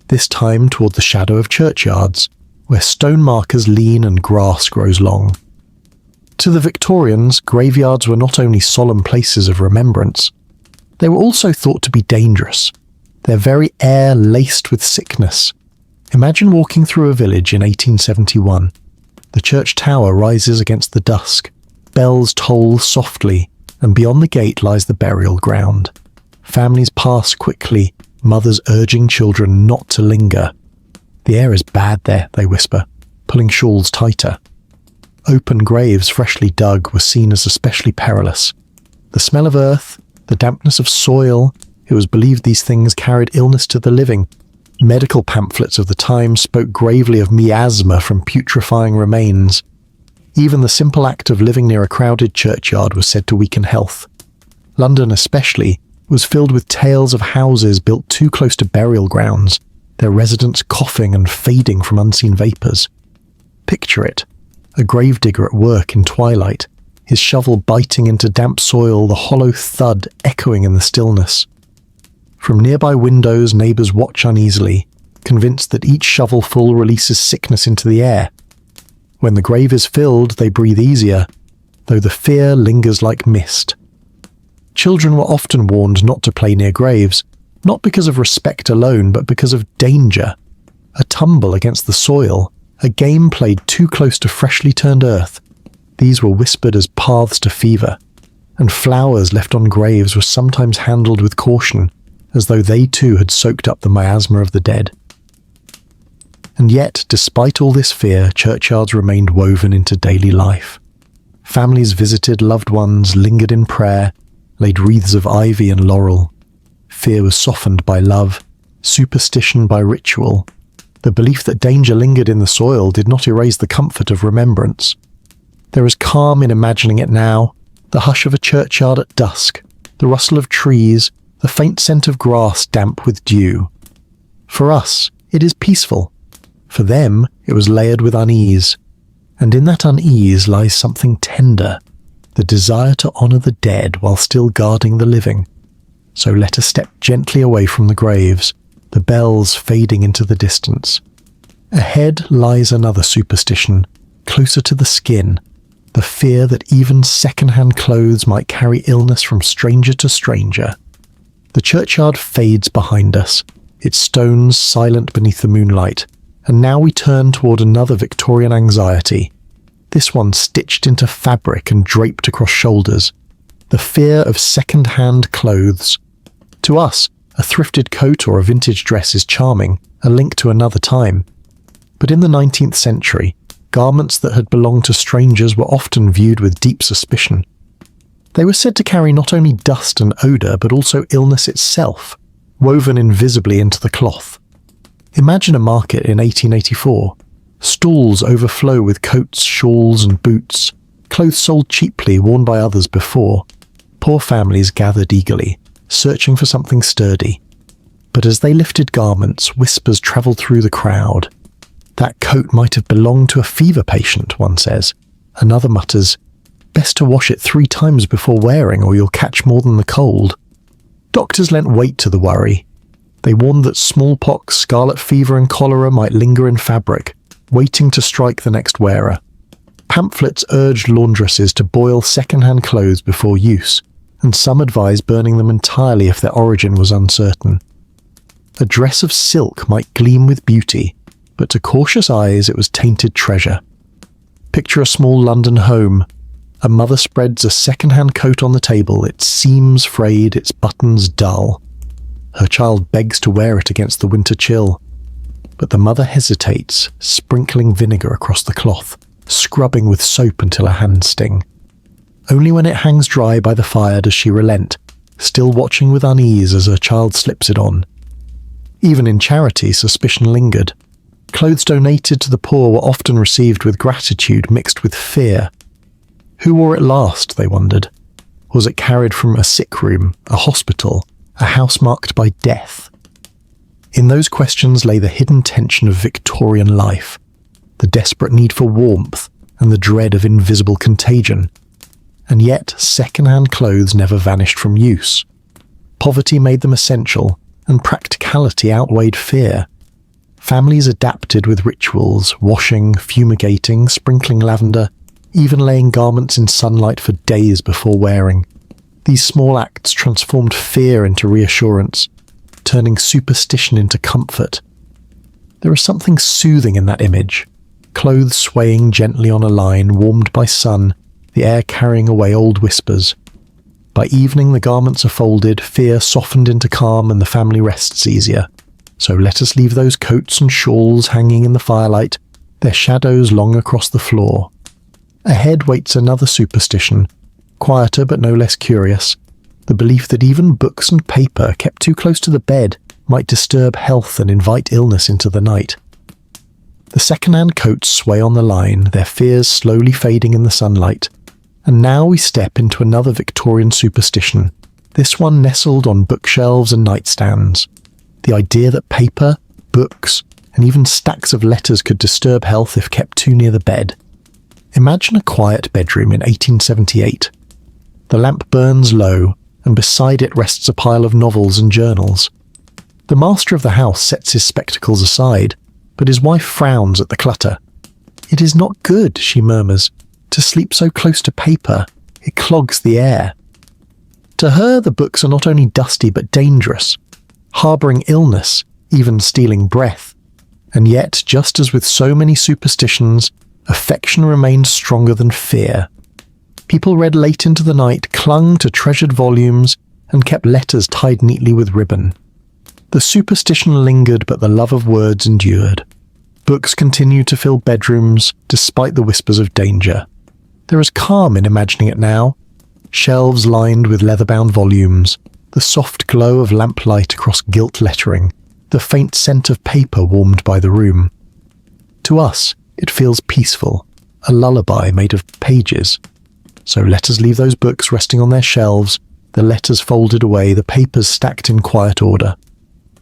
[SPEAKER 1] this time toward the shadow of churchyards, where stone markers lean and grass grows long. To the Victorians, graveyards were not only solemn places of remembrance, they were also thought to be dangerous, their very air laced with sickness. Imagine walking through a village in 1871. The church tower rises against the dusk, bells toll softly, and beyond the gate lies the burial ground. Families pass quickly, mothers urging children not to linger. "The air is bad there," they whisper, pulling shawls tighter. Open graves freshly dug were seen as especially perilous. The smell of earth, the dampness of soil, it was believed these things carried illness to the living. Medical pamphlets of the time spoke gravely of miasma from putrefying remains. Even the simple act of living near a crowded churchyard was said to weaken health. London especially was filled with tales of houses built too close to burial grounds, their residents coughing and fading from unseen vapours. Picture it, a gravedigger at work in twilight, his shovel biting into damp soil, the hollow thud echoing in the stillness. From nearby windows, neighbours watch uneasily, convinced that each shovelful releases sickness into the air. When the grave is filled, they breathe easier, though the fear lingers like mist. Children were often warned not to play near graves, not because of respect alone, but because of danger. A tumble against the soil, a game played too close to freshly turned earth. These were whispered as paths to fever, and flowers left on graves were sometimes handled with caution, as though they too had soaked up the miasma of the dead. And yet, despite all this fear, churchyards remained woven into daily life. Families visited loved ones, lingered in prayer, laid wreaths of ivy and laurel. Fear was softened by love, superstition by ritual. The belief that danger lingered in the soil did not erase the comfort of remembrance. There is calm in imagining it now, the hush of a churchyard at dusk, the rustle of trees, the faint scent of grass damp with dew. For us, it is peaceful. For them, it was layered with unease. And in that unease lies something tender, the desire to honour the dead while still guarding the living. So let us step gently away from the graves, the bells fading into the distance. Ahead lies another superstition, closer to the skin, the fear that even second-hand clothes might carry illness from stranger to stranger. The churchyard fades behind us, its stones silent beneath the moonlight, and now we turn toward another Victorian anxiety, this one stitched into fabric and draped across shoulders, the fear of second-hand clothes. To us, a thrifted coat or a vintage dress is charming, a link to another time. But in the 19th century, garments that had belonged to strangers were often viewed with deep suspicion. They were said to carry not only dust and odour, but also illness itself, woven invisibly into the cloth. Imagine a market in 1884. Stalls overflow with coats, shawls and boots, clothes sold cheaply, worn by others before. Poor families gathered eagerly, searching for something sturdy. But as they lifted garments, whispers travelled through the crowd. That coat might have belonged to a fever patient, one says. Another mutters, best to wash it 3 times before wearing or you'll catch more than the cold. Doctors lent weight to the worry. They warned that smallpox, scarlet fever and cholera might linger in fabric, waiting to strike the next wearer. Pamphlets urged laundresses to boil second-hand clothes before use, and some advised burning them entirely if their origin was uncertain. A dress of silk might gleam with beauty, but to cautious eyes it was tainted treasure. Picture a small London home. A mother spreads a second-hand coat on the table, its seams frayed, its buttons dull. Her child begs to wear it against the winter chill. But the mother hesitates, sprinkling vinegar across the cloth, scrubbing with soap until her hands sting. Only when it hangs dry by the fire does she relent, still watching with unease as her child slips it on. Even in charity, suspicion lingered. Clothes donated to the poor were often received with gratitude mixed with fear. Who wore it last, they wondered? Was it carried from a sick room, a hospital, a house marked by death? In those questions lay the hidden tension of Victorian life, the desperate need for warmth and the dread of invisible contagion. And yet, second-hand clothes never vanished from use. Poverty made them essential, and practicality outweighed fear. Families adapted with rituals, washing, fumigating, sprinkling lavender, even laying garments in sunlight for days before wearing. These small acts transformed fear into reassurance, turning superstition into comfort. There is something soothing in that image, clothes swaying gently on a line, warmed by sun, the air carrying away old whispers. By evening the garments are folded, fear softened into calm, and the family rests easier. So let us leave those coats and shawls hanging in the firelight, their shadows long across the floor. Ahead waits another superstition, quieter but no less curious, the belief that even books and paper kept too close to the bed might disturb health and invite illness into the night. The second-hand coats sway on the line, their fears slowly fading in the sunlight. And now we step into another Victorian superstition, this one nestled on bookshelves and nightstands. The idea that paper, books, and even stacks of letters could disturb health if kept too near the bed. Imagine a quiet bedroom in 1878. The lamp burns low, and beside it rests a pile of novels and journals. The master of the house sets his spectacles aside, but his wife frowns at the clutter. "It is not good," she murmurs, "to sleep so close to paper. It clogs the air." To her, the books are not only dusty but dangerous, harbouring illness, even stealing breath. And yet, just as with so many superstitions, affection remained stronger than fear. People read late into the night, clung to treasured volumes, and kept letters tied neatly with ribbon. The superstition lingered, but the love of words endured. Books continued to fill bedrooms, despite the whispers of danger. There is calm in imagining it now. Shelves lined with leather-bound volumes, the soft glow of lamplight across gilt lettering, the faint scent of paper warmed by the room. To us, it feels peaceful, a lullaby made of pages. So let us leave those books resting on their shelves, the letters folded away, the papers stacked in quiet order.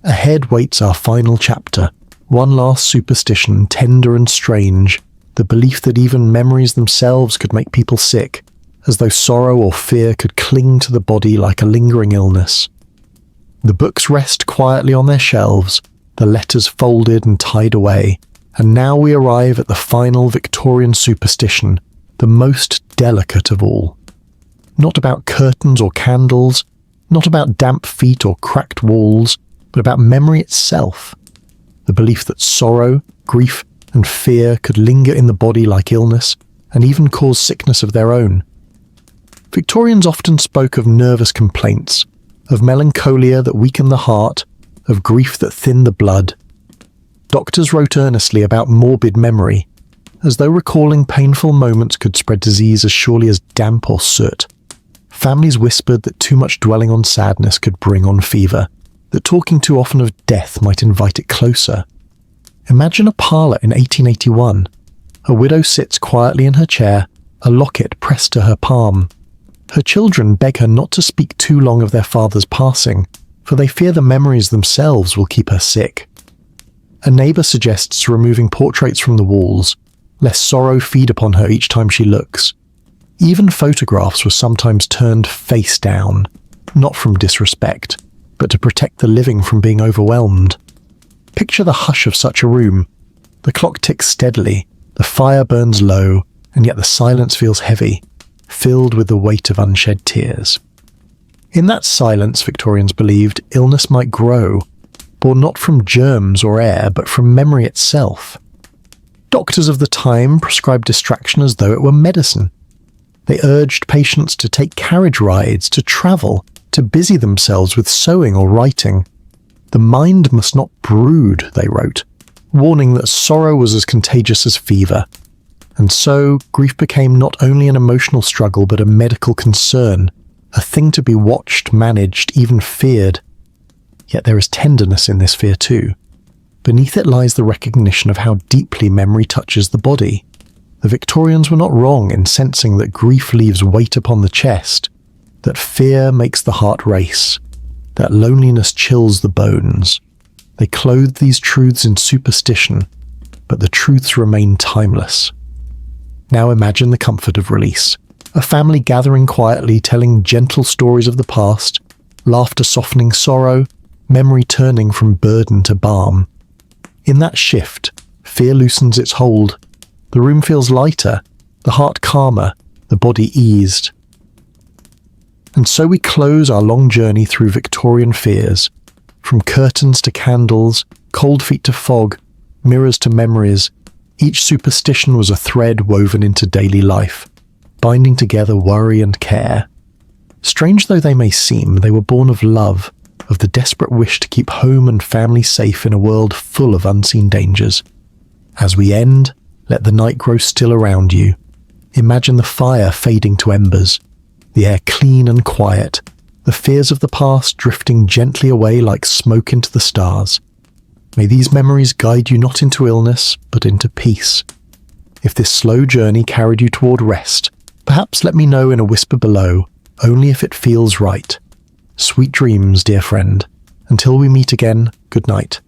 [SPEAKER 1] Ahead waits our final chapter, one last superstition, tender and strange, the belief that even memories themselves could make people sick, as though sorrow or fear could cling to the body like a lingering illness. The books rest quietly on their shelves, the letters folded and tied away, and now we arrive at the final Victorian superstition, the most delicate of all. Not about curtains or candles, not about damp feet or cracked walls, but about memory itself. The belief that sorrow, grief, and fear could linger in the body like illness, and even cause sickness of their own. Victorians often spoke of nervous complaints, of melancholia that weakened the heart, of grief that thinned the blood. Doctors wrote earnestly about morbid memory, as though recalling painful moments could spread disease as surely as damp or soot. Families whispered that too much dwelling on sadness could bring on fever, that talking too often of death might invite it closer. Imagine a parlour in 1881. A widow sits quietly in her chair, a locket pressed to her palm. Her children beg her not to speak too long of their father's passing, for they fear the memories themselves will keep her sick. A neighbour suggests removing portraits from the walls, lest sorrow feed upon her each time she looks. Even photographs were sometimes turned face down, not from disrespect, but to protect the living from being overwhelmed. Picture the hush of such a room. The clock ticks steadily, the fire burns low, and yet the silence feels heavy, filled with the weight of unshed tears. In that silence, Victorians believed, illness might grow, born not from germs or air, but from memory itself. Doctors of the time prescribed distraction as though it were medicine. They urged patients to take carriage rides, to travel, to busy themselves with sewing or writing. The mind must not brood, they wrote, warning that sorrow was as contagious as fever. And so, grief became not only an emotional struggle but a medical concern, a thing to be watched, managed, even feared. Yet there is tenderness in this fear too. Beneath it lies the recognition of how deeply memory touches the body. The Victorians were not wrong in sensing that grief leaves weight upon the chest, that fear makes the heart race, that loneliness chills the bones. They clothed these truths in superstition, but the truths remain timeless. Now imagine the comfort of release. A family gathering quietly, telling gentle stories of the past, laughter softening sorrow, memory turning from burden to balm. In that shift, fear loosens its hold. The room feels lighter, the heart calmer, the body eased. And so we close our long journey through Victorian fears, from curtains to candles, cold feet to fog, mirrors to memories. Each superstition was a thread woven into daily life, binding together worry and care. Strange though they may seem, they were born of love, of the desperate wish to keep home and family safe in a world full of unseen dangers. As we end, let the night grow still around you. Imagine the fire fading to embers. the air clean and quiet, the fears of the past drifting gently away like smoke into the stars. May these memories guide you not into illness, but into peace. If this slow journey carried you toward rest, perhaps let me know in a whisper below, only if it feels right. Sweet dreams, dear friend. Until we meet again, good night.